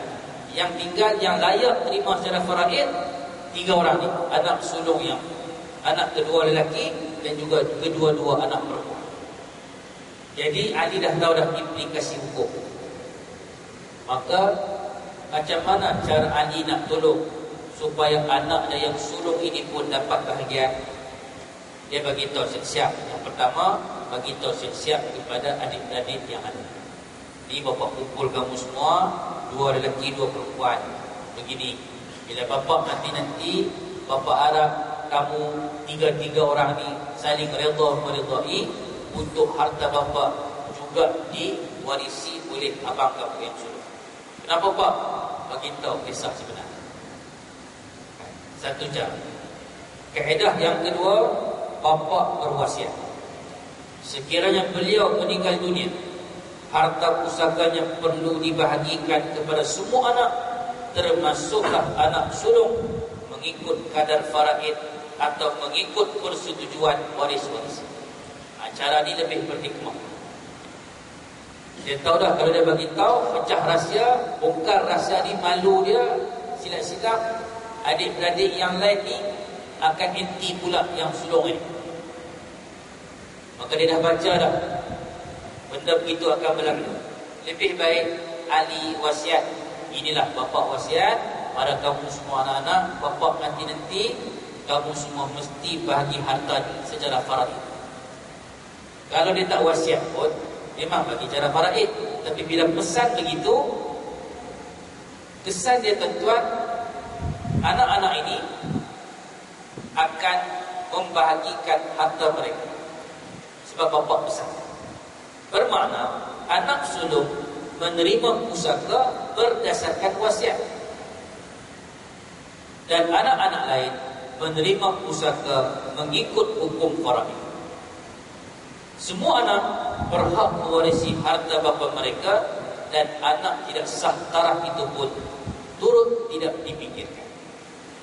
S1: Yang tinggal yang layak terima secara faraid 3 orang ni, anak sulung yang anak kedua lelaki dan juga kedua-dua anak perempuan. Jadi Ali dah tahu dah implikasi hukum. Maka macam mana cara Ali nak tolong supaya anak dia yang sulung ini pun dapat bahagian? Dia bagi tahu siap-siap. Yang pertama, bagi tahu siap-siap kepada adik-adik yang ada. Ni bapa kumpul kamu semua, 2 lelaki 2 perempuan. Begini, bila bapa nanti bapa harap kamu 3 orang ni saling meridai untuk harta bapa juga diwarisi oleh abang kamu yang sulung. Kenapa Pak? Bagi tahu kisah sebenarnya. Satu cara. Kaedah yang kedua, bapa berwasiat. Sekiranya beliau meninggal dunia, harta pusakanya perlu dibahagikan kepada semua anak, termasuklah anak sulung, mengikut kadar faraid atau mengikut persetujuan waris-waris. Cara ni lebih berhikmah. Dia tahu dah kalau dia bagi tahu, pecah rahsia, bongkar rahsia ni, malu dia, silap-silap adik-beradik yang lain ni akan anti pula yang sulung ni. Maka dia dah baca dah benda begitu akan berlaku. Lebih baik Ali wasiat. Inilah bapa wasiat pada kamu semua anak-anak, bapa nanti kamu semua mesti bahagi harta secara faraid. Kalau dia tak wasiat pun memang bagi cara faraid, tapi bila pesan begitu, kesan dia tuan-tuan, anak-anak ini akan membahagikan harta mereka sebab bapa pesan. Bermakna anak sulung menerima pusaka berdasarkan wasiat, dan anak-anak lain menerima pusaka mengikut hukum faraid. Semua anak berhak mewarisi harta bapa mereka, dan anak tidak sah taraf itu pun turut tidak dipikirkan.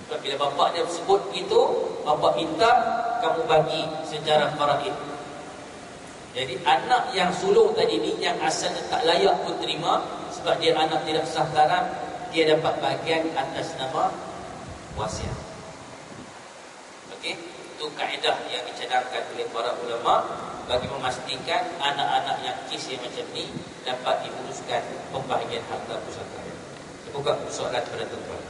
S1: Sebab bila bapa dia sebut itu, bapa minta kamu bagi secara faraid. Jadi anak yang sulung tadi ni, yang asalnya tak layak pun terima, sebab dia anak tidak sah taraf, dia dapat bahagian atas nama wasiat. Okey, itu kaedah yang dicadangkan oleh para ulama bagi memastikan anak-anak yang kes yang macam ni dapat diuruskan pembahagian harta pusaka. Saya buka soalan kepada tuan-tuan.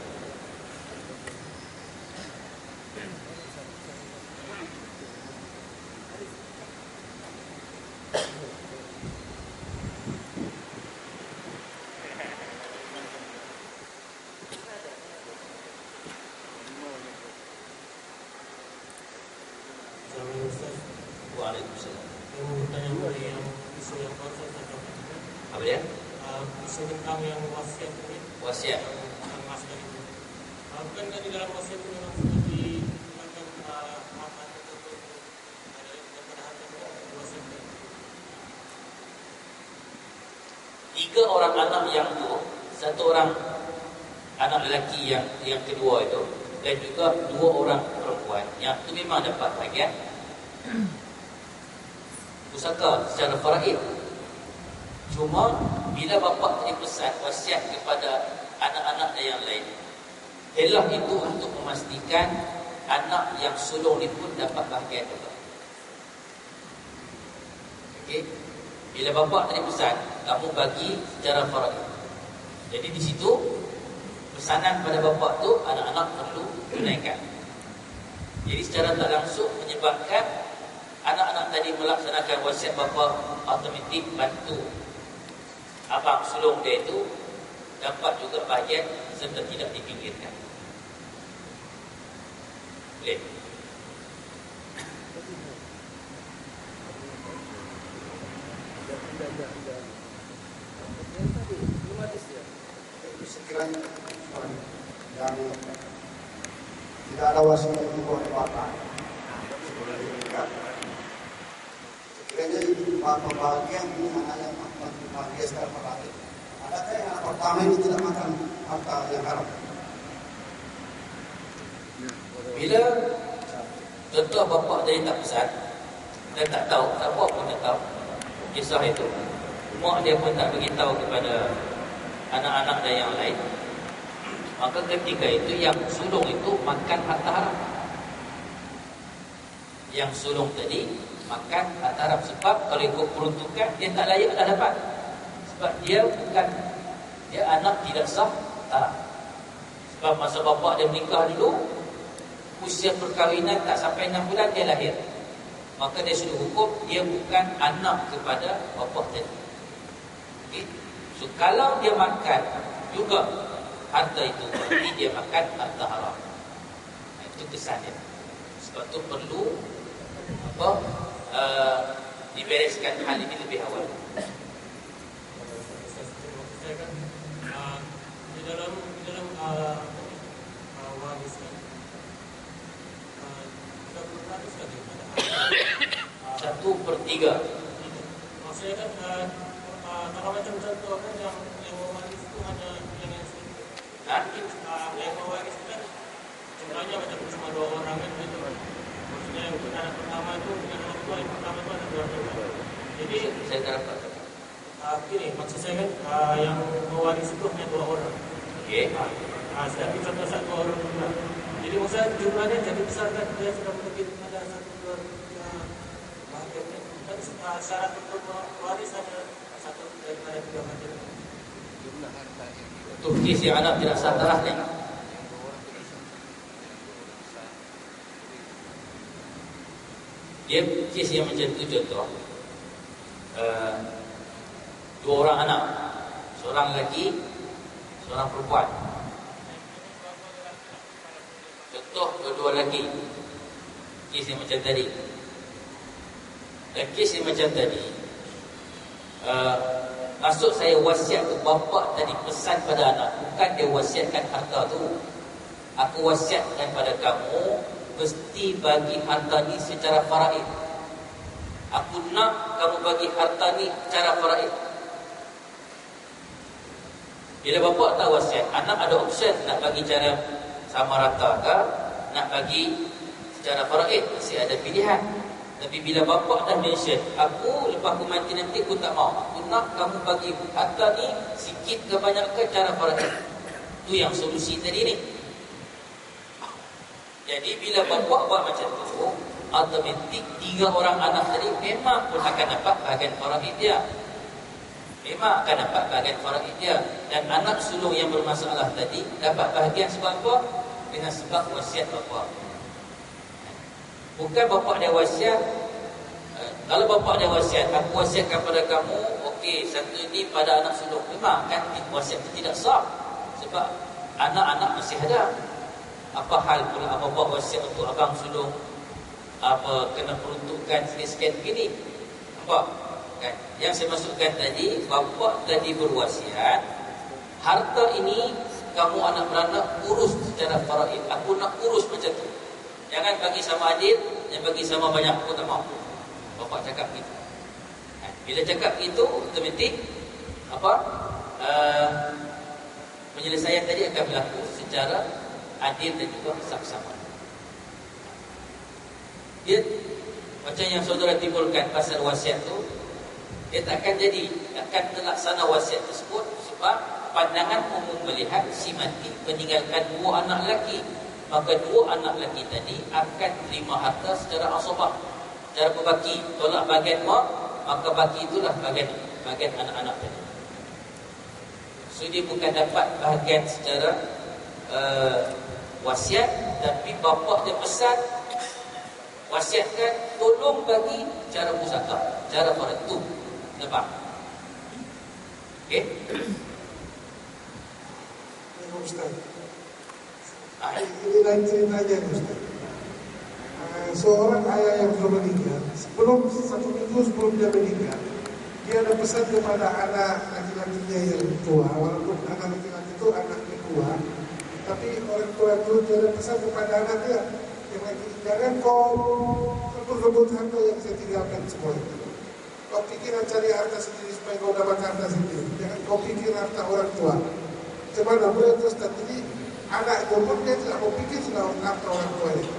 S1: Waalaikumsalam. Apa dia?
S2: Tentang yang wasiat ini.
S1: Wasiat.
S2: Bukankah di dalam wasiat ini maksudnya dikatakan makan tertentu ada daripada harta wasiat?
S1: 3 orang anak yang tu, 1 orang anak lelaki yang kedua itu, dan juga 2 orang perempuan yang tu memang dapat bahagian pusaka secara faraid. Cuma bila bapa tadi pesan wasiat kepada anak-anak dan yang lain, ialah itu untuk memastikan anak yang sulung ni pun dapat bahagian juga. Okey, bila bapa tadi pesan kamu bagi secara faraid, jadi di situ pesanan pada bapa tu anak-anak perlu tunaikan. Jadi secara tak langsung menyebabkan anak-anak tadi melaksanakan wasiat bapa, automatik bantu abang sulung dia itu dapat juga bahagian serta tidak dipinggirkan. Boleh?
S3: Sekiranya yang tidak ada wasiat ibu atau bapak sekolah ditingkat, sekiranya ibu bapak bahagia ini anak yang bahagia sekarang berbalik. Adakah yang anak pertama ini tidak makan harta yang haram?
S1: Bila contoh bapak dari tak pesan dan tak tahu, siapa pun tak tahu kisah itu, mak dia pun tak beritahu kepada anak-anak dan yang lain, maka ketika itu yang sulung itu makan harta haram. Yang sulung tadi makan harta haram. Sebab kalau ikut peruntukan, dia tak layak dah dapat. Sebab dia bukan, dia anak tidak sah haram. Sebab masa bapak dia menikah dulu, usia perkahwinan tak sampai 6 bulan dia lahir. Maka dia sudah hukum dia bukan anak kepada bapak tadi. Okay? So kalau dia makan juga harta itu, berarti dia makan harta haram. Itu kesan dia. Sebab itu perlu dibereskan hal ini lebih awal.
S2: Saya kan di dalam warisan 30% daripada harta.
S1: 1/3.
S2: Maksudnya kan kalau macam contoh kan yang mewaris itu hanya yang sedikit. Yang mewaris itu kan jumlahnya macam cuma 2 orang kan gitu. Maksudnya yang anak pertama itu dengan orang tua yang pertama itu ada 2 orang. Jadi
S1: Saya tak dapat.
S2: Begini, maksud saya kan yang mewaris itu hanya 2 orang.
S1: Okey.
S2: Sedangkan contoh 1 orang juga. Jadi maksudnya jumlahnya jadi besar kan, dia sudah mungkin ada 1/2 bahagian kan syarat untuk mewaris hanya 1 daripada 3 bahagian.
S1: Untuk kes yang anak tidak sah taraf ni, dia kes yang macam tu contoh, 2 orang anak, seorang lelaki, seorang perempuan. Contoh dua-dua lelaki, kes yang macam tadi. Dan kes yang macam tadi, maksud saya wasiat ke bapa tadi, pesan pada anak, bukan dia wasiatkan harta tu. Aku wasiatkan pada kamu, mesti bagi harta ni secara faraid. Aku nak kamu bagi harta ni secara faraid. Bila bapa tak wasiat, anak ada option nak bagi cara sama rata ke, nak bagi secara faraid, masih ada pilihan. Tapi bila bapa dah mention, aku lepas aku mati nanti aku tak mau, aku nak kamu bagi harta ni sikit ke banyak ke cara faraid. Tu yang solusi tadi ni. Jadi bila bapa buat macam tu, automatik 3 orang anak tadi memang pun akan dapat bahagian faraid dia. Memang akan dapat bahagian faraid dia. Dan anak sulung yang bermasalah tadi dapat bahagian sebab apa? Dengan sebab wasiat bapa. Bukan bapa dia wasiat. Kalau bapa dia wasiat, aku wasiatkan pada kamu, okey, satu ini pada anak sulung. Memang kan wasiat itu tidak sah. Sebab anak-anak masih ada. Apa hal pula bapa wasiat untuk abang sulung, apa kena peruntukkan sikit-sikit begini? Apa? Kan? Yang saya maksudkan tadi, bapa tadi berwasiat, harta ini kamu anak beranak urus secara faraid. Aku nak urus macam tu. Jangan bagi sama adil, jangan bagi sama banyak, aku tak mahu. Bapak cakap gitu. Bila cakap itu, otomatik apa? Penyelesaian tadi akan berlaku secara adil dan juga sama-sama. Dia macam yang saudara timbulkan pasal wasiat tu, dia tak akan jadi, akan terlaksana wasiat tersebut sebab pandangan umum melihat si mati meninggalkan 2 anak lelaki. Maka 2 anak lelaki tadi akan terima harta secara asabah, secara berbaki. Tolak bahagian mak, maka baki itulah bahagian anak-anak tadi. So dia bukan dapat bahagian secara wasiat, tapi bapa dia pesan Wasiatkan tolong bagi cara pusaka, cara faraid tu. Nampak? Okey?
S4: Ustaz. Ini lain ceritanya Ustaz. Seorang ayah yang belum meninggal, sebelum 1 minggu sebelum dia meninggal, dia ada pesan kepada anak laki-lakinya yang tua. Walaupun anak laki-laki itu anaknya tua, tapi orang tua itu dia ada pesan kepada anaknya, jangan kau rebut harta yang saya tinggalkan semua itu. Kau pikir cari harta sendiri supaya kau dapat harta sendiri. Jangan kau pikir harta orang tua. Cuma boleh terus jadi anak itu pun dia tidak mau pikir sudah harta orang tua itu.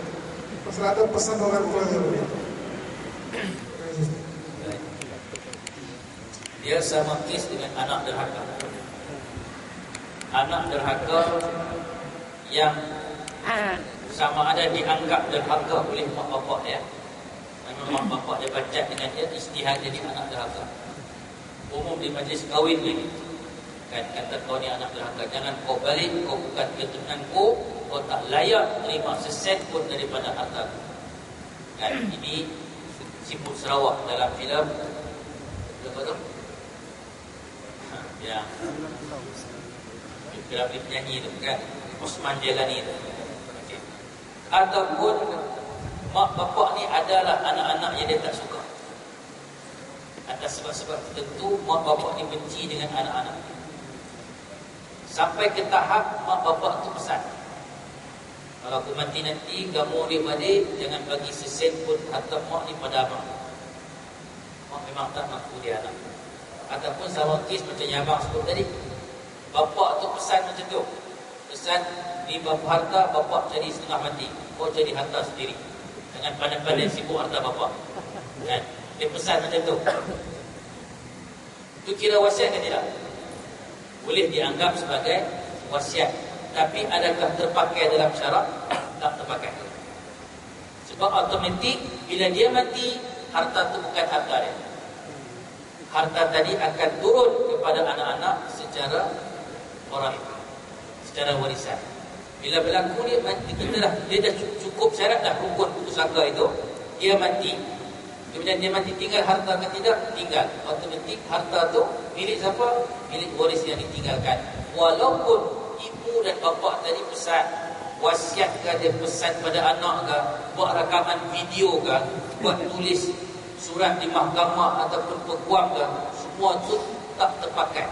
S4: Masalah ada pesan orang tua yang
S1: dia sama kes dengan anak derhaka. Anak derhaka yang sama ada dianggap derhaka oleh mak bapak dia. Memang mak bapak dia baca dengan dia istihad jadi anak derhaka. Umum di majlis kahwin ni kan kata kau ni anak derhaka, jangan kau balik, kau bukan keturunanku, kau tak layak terima seset pun daripada harta. Kan ini Sibuk Sarawak dalam filem apa tu? Ya. Filem penyanyi tu kan, Osman Jelani tu. Okay. Ataupun mak bapak ni adalah anak-anak yang dia tak suka. Atas sebab-sebab tertentu mak bapak ni benci dengan anak-anak. Sampai ke tahap mak bapak tu pesan, kalau aku mati nanti, kamu adik-adik jangan bagi sesen pun harta mak ni pada abang. Mak memang tak mampu dia anak. Ataupun sama kes macam yang abang sebut tadi, bapak tu pesan macam tu, pesan ni bapa harta, bapak jadi setengah mati, kau jadi harta sendiri. Jangan pandai-pandai sibuk harta bapak. Kan? Dia pesan macam tu. Itu kira wasiat ke tidak? Boleh dianggap sebagai wasiat. Tapi adakah terpakai dalam syarak? Tak terpakai. Sebab automatik bila dia mati, harta itu bukan harta dia. Harta tadi akan turun kepada anak-anak secara orang itu, secara warisan. Bila berlaku dia mati, dia dah cukup syarat dah rukun pusaka itu, dia mati. Kemudian dia mati, tinggal harta ke tidak? Tinggal. Automatik harta tu milik siapa? Milik waris yang ditinggalkan. Walaupun ibu dan bapa tadi pesan, wasiat ke dia pesan pada anak ke, buat rakaman video ke, buat tulis surat di mahkamah ataupun peguam ke, semua tu tak terpakai.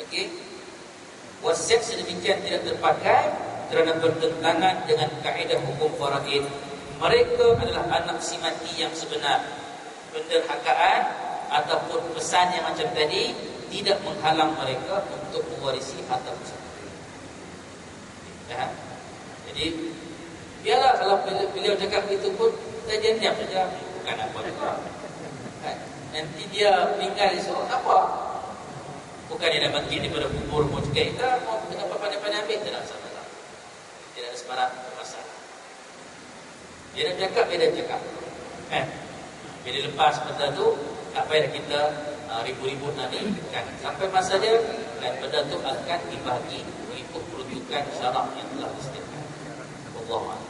S1: Okey. Wasiat sedemikian tidak terpakai kerana bertentangan dengan kaedah hukum faraid. Mereka adalah anak si mati yang sebenar. Penderhakaan ataupun pesan yang macam tadi tidak menghalang mereka untuk mewarisi harta pusaka. Ya? Jadi biarlah kalau beliau cakap itu pun kita diam saja, bukan apa juga. Nanti dia meninggal esok apa? Bukan dia dah bangkit daripada kubur mau cakap kita mau apa pandai-pandai ambil, tidak salah. Tidak ada sebarang masalah. Dia dah cakap, dia dah cakap. Bila lepas benda tu, tak payah kita ribut-ribut nanti. Kan? Sampai masa dia, dan benda tu akan dibagi mengikut peruntukan syarak yang telah disediakan. Wallahualam.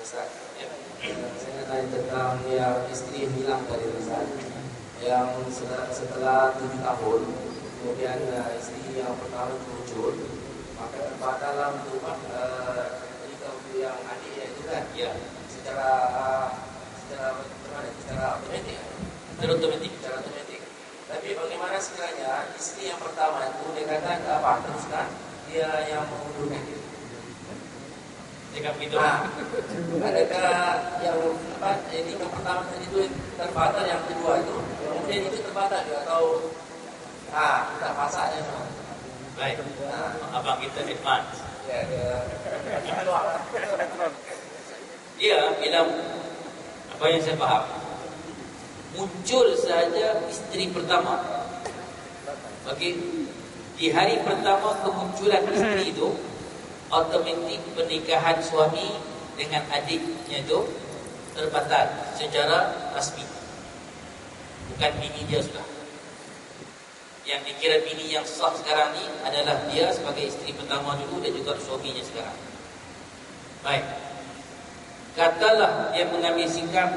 S5: Ustaz, saya nak tanya tentang yang isteri yang hilang tadi Ustaz, yang setelah 7 tahun kemudian isteri yang pertama muncul, maka terbatallah rumah nikah yang adiknya itu kan,
S1: Ya,
S5: secara otomatik. Secara otomatik. Tapi bagaimana sekiranya isteri yang pertama itu dia kata apa? Teruskan dia yang mengundurkan diri.
S1: cakap begitu.
S5: Adakah yang ini yang pertama tadi itu terbatal, yang kedua itu kemudian itu terbatal juga atau tak pasaknya semua?
S1: Baik. Abang kita advance. Dia bilang apa yang saya faham, muncul saja isteri pertama. Okey, di hari pertama kemunculan isteri itu, automatik pernikahan suami dengan adiknya itu terbatal secara rasmi. Bukan bini dia sudah. Yang dikira bini yang sah sekarang ni adalah dia sebagai isteri pertama dulu dan juga suaminya sekarang. Baik. Katalah dia mengambil sikap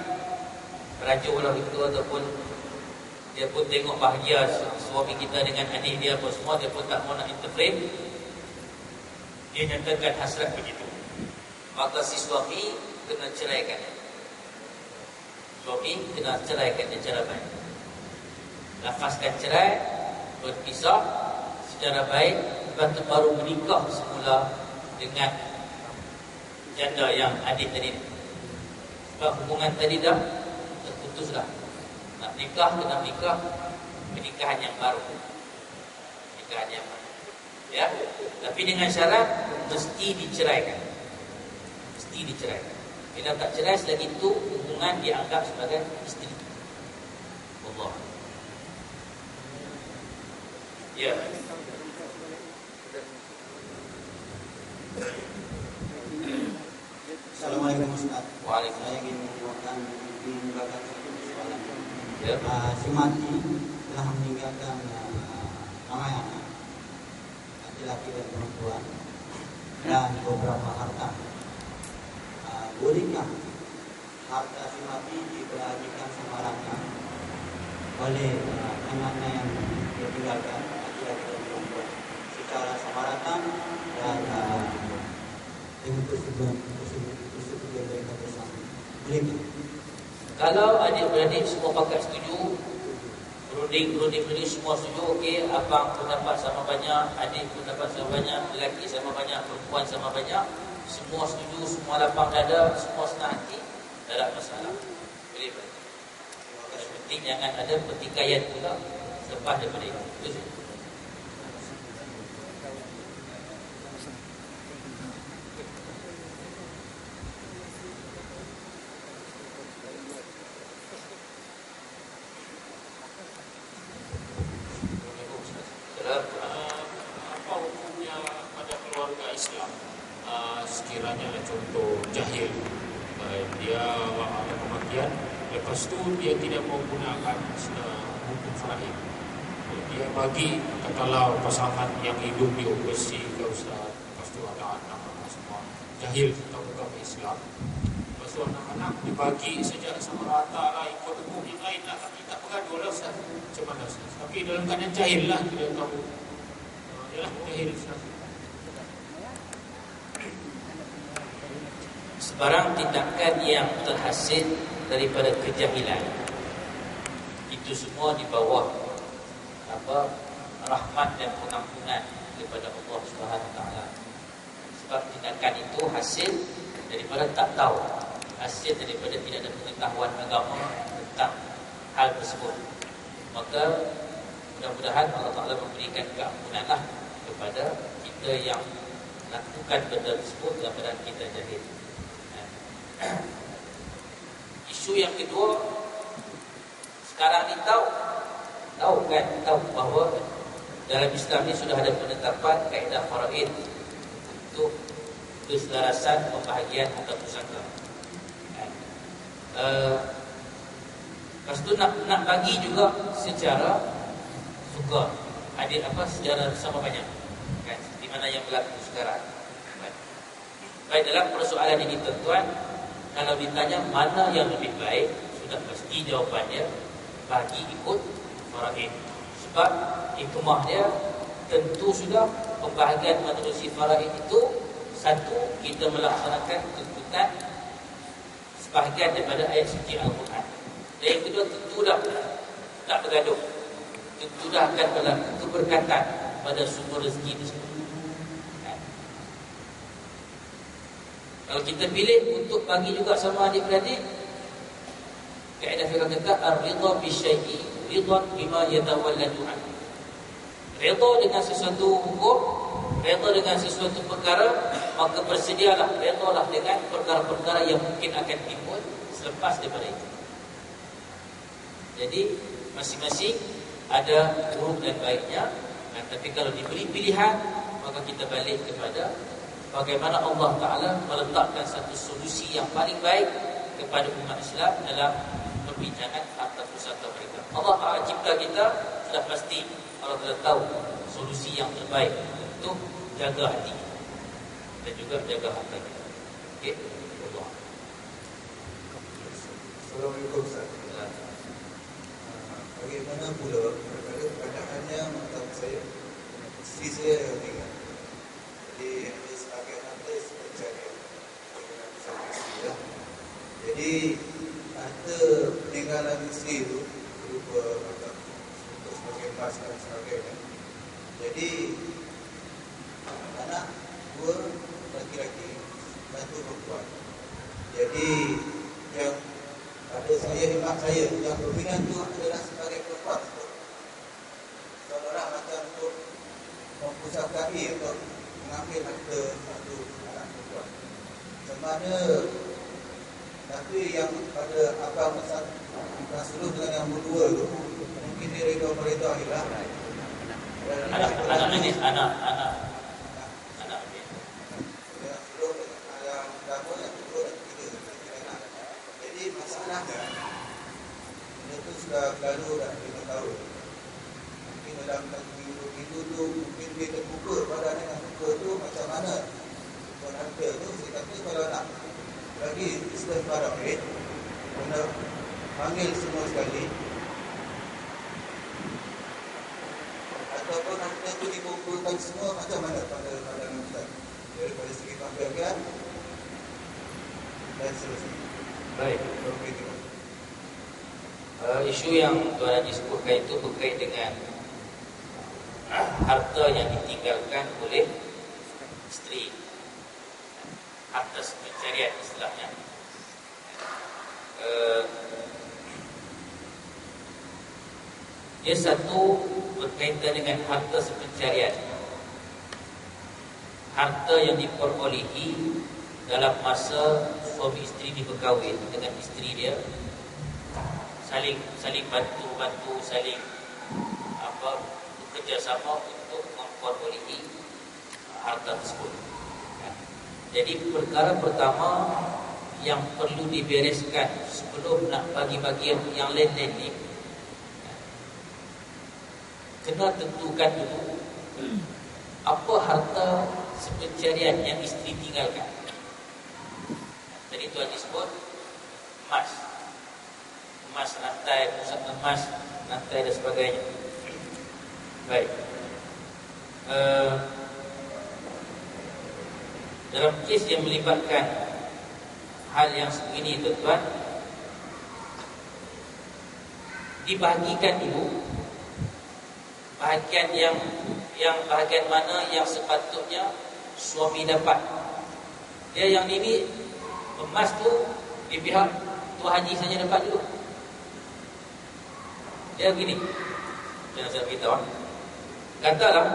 S1: merajuk lah itu, ataupun dia pun tengok bahagia suami kita dengan adik dia apa semua, dia pun tak mau nak interfere. Dia nyatakan hasrat begitu. Maka si suami kena ceraikan. Suami kena ceraikan dia cara baik. Lafazkan cerai, berpisah secara baik, lepas tu baru menikah semula dengan janda yang adik tadi. Sebab hubungan tadi dah terputus dah. Nak nikah kena nikah pernikahan yang baru. Pernikahan yang baru. Ya, tapi dengan syarat mesti diceraikan. Mesti diceraikan. Bila tak cerai selagi itu hubungan dianggap sebagai isteri. Allah. Ya.
S3: Assalamualaikum Ustaz.
S1: Waalaikumsalam.
S3: Saya ingin mengucapkan soalan.
S1: Ya.
S3: Si mati telah meninggalkan ramai anak, laki-laki dan perempuan, dan beberapa harta. Bolehkah harta si mati dibagikan sama rata oleh anaknya yang dia tinggalkan, laki-laki dan perempuan, secara sama rata dan dengan persetujuan mereka bersama? Bolehkah?
S1: Kalau adik-beradik semua pakat setuju, berunding semua setuju, okey, abang pun dapat sama banyak, adik pun dapat sama banyak, lelaki sama banyak, perempuan sama banyak, semua setuju, semua lapang dada, semua senang hati, tak ada masalah. Boleh berarti. Yang penting jangan ada pertikaian pula selepas daripada itu. Itu saja.
S2: Apa hukumnya pada keluarga Islam sekiranya contoh jahil, dia ada kematian, lepas tu dia tidak menggunakan hukum faraid, dia bagi katalah pasangan yang hidup di overseas ke Ustaz, lepas tu ada anak semua jahil tentang agama Islam, lepas tu anak-anak dibagi sejak sama rata lah, ikut hukum yang lain lah, tapi tak bergaduh lah Ustaz. Macam mana Ustaz? Tapi dalam keadaan jahil lah, tidak tahu. Yalah, jahil Ustaz.
S1: Sebarang tindakan yang terhasil daripada kejahilan, itu semua di bawah rahmat dan pengampunan daripada Allah Subhanahu Wa Taala. Sebab tindakan itu hasil daripada tak tahu, hasil daripada tidak ada pengetahuan agama tentang hal tersebut. Maka mudah-mudahan Allah Taala memberikan keampunanlah kepada kita yang lakukan benda tersebut dalam keadaan kita jahil. Isu yang kedua, sekarang ni tahu bahawa dalam Islam ni sudah ada penetapan kaedah faraid untuk keselarasan pembahagian harta pusaka. Lepas tu nak bagi juga secara suka, secara sama banyak, kan? Di mana yang berlaku sekarang. Baik, dalam persoalan ini tuan-tuan, kalau ditanya mana yang lebih baik, sudah pasti jawapannya bagi ikut faraid. Sebab hikmah dia tentu sudah pembahagian menerusi faraid itu, satu, kita melaksanakan tuntutan sebahagian daripada ayat suci Al-Quran. Dan yang kedua, tentu dah tak bergaduh, tentu dah akan berlaku keberkatan pada sumber rezeki tersebut. Kalau kita pilih untuk bagi juga sama adik-beradik, kaedah fiqh kata ar-ridha bisyai'i ridhan bima yatawalladu an. Redha dengan sesuatu hukum, redha dengan sesuatu perkara, maka bersedialah, redhalah dengan perkara-perkara yang mungkin akan timbul selepas daripada itu. Jadi masing-masing ada buruk dan baiknya, tapi kalau diberi pilihan, maka kita balik kepada bagaimana Allah Ta'ala meletakkan satu solusi yang paling baik kepada umat Islam dalam perbincangan harta pusaka mereka. Allah Ta'ala cipta kita, sudah pasti Allah telah tahu solusi yang terbaik untuk jaga hati dan juga jaga harta kita. Okey, Allah.
S6: Assalamualaikum Ustaz. Bagaimana pula pada keadaannya mata saya, isteri saya yang tinggal. Jadi ada sebagai harta pencarian dengan sama isteri lah. Jadi harta peninggalan isteri itu berupa macam untuk sebagai emas dan sebagainya. Jadi anak 2 laki-laki, 1 perempuan. Jadi yang pada saya, imak saya yang berpindah itu adalah sebagai perempuan. Seolah-olah macam untuk mempusakai atau mengambil harta satu anak perempuan. Semana tapi yang pada abang Rasulullah dengan yang berdua tu mungkin dia reda hilang.
S1: Anak ini anak ini.
S6: Yang kedua yang pertama, yang kedua dan ketiga. Jadi masalahnya dia tu sudah lalu dah 5 tahun. Mungkin dalam minggu tu mungkin dia terbuka badan dengan buka tu macam mana bukan harta tu. Saya kata kalau nak lagi istighfar kena panggil semua sekali ataupun harta tu dikumpulkan semua macam mana pada pandangan Ustaz daripada segi pembagian dan seterusnya.
S1: Baik.
S6: Okey.
S1: Isu yang Tuan Haji sebutkan itu berkait dengan harta yang ditinggalkan oleh isteri, harta pencarian istilahnya. Dia satu berkaitan dengan harta sepencarian, harta yang diperolehi dalam masa suami isteri ni berkahwin dengan isteri dia, saling bantu, saling bekerjasama untuk memperolehi harta tersebut. Jadi perkara pertama yang perlu dibereskan sebelum nak bagi-bagi yang lain-lain ni, kena tentukan dulu apa harta sepencarian yang isteri tinggalkan. Tadi Tuan disebut emas, rantai, pusat emas, rantai dan sebagainya. Baik. Dalam kes yang melibatkan hal yang begini, tuan-tuan, dibahagikan dulu bahagian yang bahagian mana yang sepatutnya suami dapat. Dia yang ini emas tu di pihak Tuan Haji saja dapat dulu. Dia begini, jangan saya beritahu. Katalah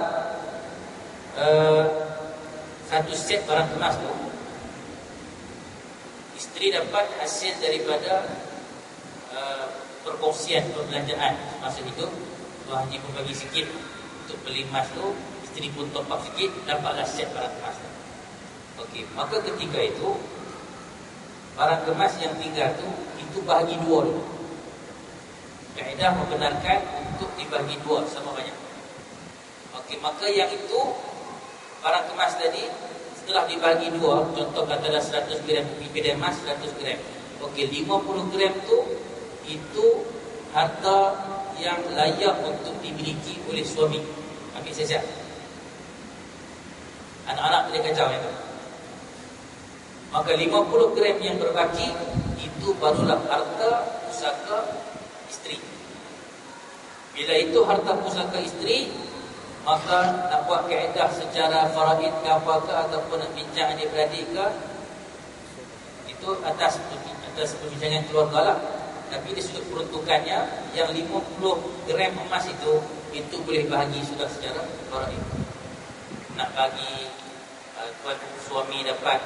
S1: satu set barang emas tu isteri dapat hasil daripada perkongsian perbelanjaan masa hidup. Tuan Haji pun bagi sikit untuk beli emas tu, isteri pun top up sikit, dapatlah set barang emas tu. Okey, maka ketika itu barang emas yang tinggal tu itu bahagi 2 dulu. Kaedah membenarkan untuk dibagi 2 sama banyak. Okey, maka yang itu barang emas tadi setelah dibagi 2, contoh katalah 100 gram bidang emas, 100 gram. Okey, 50 gram tu itu harta yang layak untuk dimiliki oleh suami. Ambil siap-siap. Anak-anak boleh kacau itu. Maka 50 gram yang berbaki itu barulah harta pusaka isteri. Bila itu harta pusaka isteri, maka nak buat kaedah secara faraid ke apakah ataupun nak bincang adik-beradik ke, itu atas perbincangan keluarga lah. Tapi di sudut peruntukannya yang 50 gram emas itu boleh bahagi sudah secara faraid. Nak bagi tuan suami dapat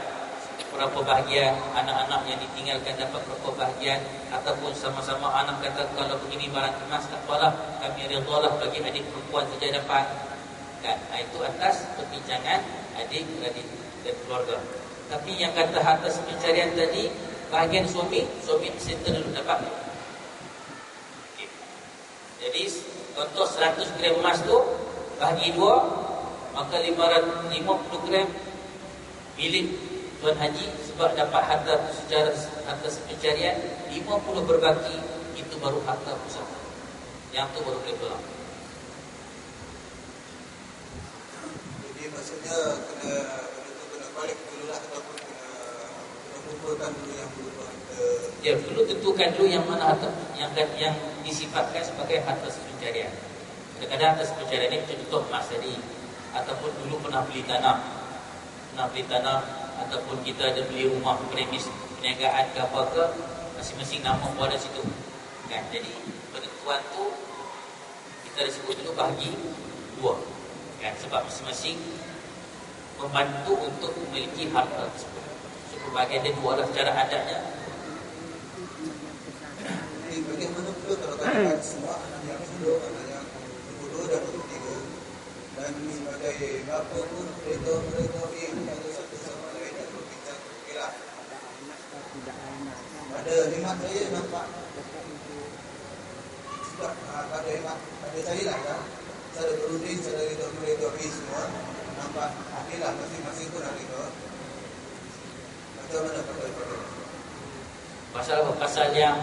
S1: berapa bahagian, anak-anak yang ditinggalkan dapat berapa bahagian, ataupun sama-sama anak kata kalau begini barang emas tak apalah, kami redhalah bagi adik perempuan saja dapat. Kan? Itu atas perbincangan adik-beradik dan keluarga. Tapi yang kata harta sepencarian tadi, bahagian suami settle dulu dapat. Contoh 100 gram emas tu bagi 2, maka 550 gram milik Tuan Haji sebab dapat harta secara harta pencarian. 50 berbaki, itu baru harta pusaka. Yang tu baru boleh pulang.
S6: Jadi maksudnya kena balik dulu lah, ataupun kena kumpulkan dulu yang dulu harta.
S1: Ya, perlu tentukan dulu yang mana harta yang disifatkan sebagai harta pencarian. Kadang-kadang harta pencarian ini contoh emas tadi, ataupun dulu pernah beli tanah, ataupun kita ada beli rumah premis perniagaan ke apa ke, masing-masing nama pun ada situ kan. Jadi penentuan tu kita disebut dulu bahagi 2 kan, sebab masing-masing membantu untuk memiliki harta tersebut. So pembagian dia 2 lah secara adatnya.
S6: Jadi bagaimana pula kalau katakan semua anak yang sulung, anak yang kedua dan ketiga, dan sebagai bapa pun mereka ada satu sama lain yang berbincang berkilah. Pada hemat saya nampak, sebab pada hemat pada saya lah ya, secara berunding, secara mereka semua nampak adil lah, masing-masing pun adil. Bagaimana pada
S1: Pasal apa? Pasal yang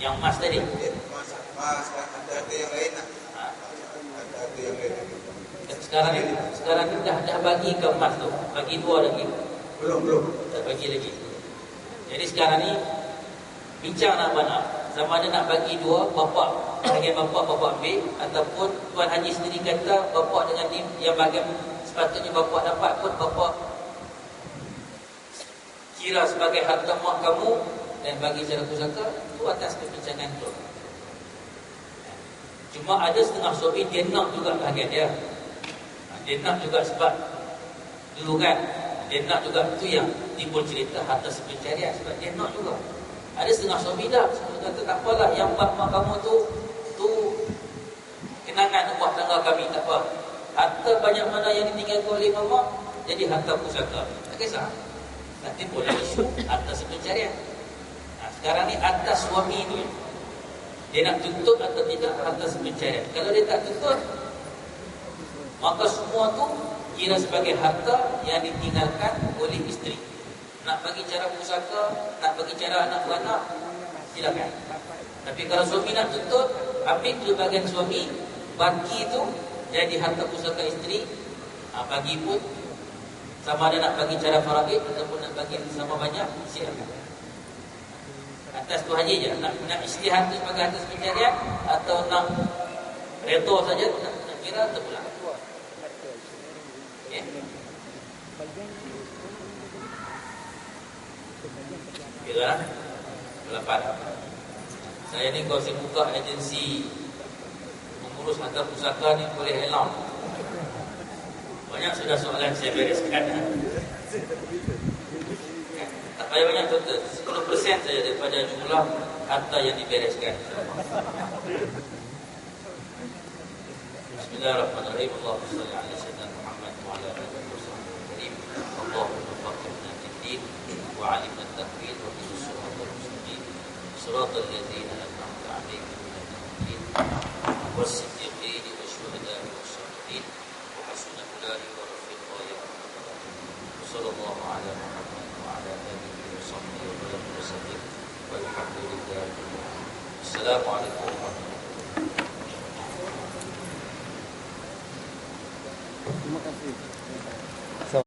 S1: emas tadi.
S6: Mas ada yang lain lah. Ada yang lain.
S1: Sekarang ni dah bagi ke emas tu. Bagi 2 lagi.
S6: Belum.
S1: Tak bagi lagi. Jadi sekarang ni bincang nak mana? Sama ada nak bagi 2, bapak bahagian bapak ambil, ataupun Tuan Haji sendiri kata bapak dengan yang bahagian sepatutnya bapak dapat pun bapak kira sebagai harta mak kamu dan bagi secara pusaka. Itu atas perbincangan tu. Cuma ada setengah suami dia nak juga bahagian dia. Dia nak juga sebab dulu kan, dia nak juga, itu yang timbul cerita harta sepencarian, sebab dia nak juga. Ada setengah suami dah kata tak apalah, yang mak kamu tu kenangan rumah tangga kami, tak apa. Harta banyak mana yang ditinggalkan oleh mama jadi harta pusaka, tak kisah. Nanti boleh isu harta sepencarian. Sekarang ni atas suami tu, dia nak tuntut atau tidak harta sepencarian. Kalau dia tak tuntut, maka semua tu kira sebagai harta yang ditinggalkan oleh isteri. Nak bagi cara pusaka, nak bagi cara anak beranak, silakan. Tapi kalau suami nak tuntut, ambil dulu bagian suami, bagi tu jadi harta pusaka isteri. Bagi pun sama ada nak bagi cara faraid ataupun nak bagi sama banyak, silakan. Atas tu Haji je, nak istihad tu sebagai harta pencarian atau nak reto saja, nak kira terpulang. Okay. Kira lah 8. Saya ni kalau saya buka agensi mengurus harta pusaka ni boleh alarm. Banyak sudah soalan saya bereskan. Tak payah banyak, total 10% saja daripada jumlah harta yang dibereskan. Bismillahirrahmanirrahim. Allahumma shalli ala sayyidina Muhammad wa ala alihi wasallam. Allahumma faqihna fid-din wa 'allimna at-tawhid wa bis siratal mustaqim. Siratal ladzina an'amta 'alaihim ghairil maghdubi was-siddiqin wasyuhada'i was-shalihin wa hasuna ulaika rafiqa ya rabbal. Sallallahu ala Muhammad wa ala alihi wa sahbihi wa sallam. Walhamdulillah. Assalamualaikum warahmatullahi wabarakatuh.
S7: Terima kasih.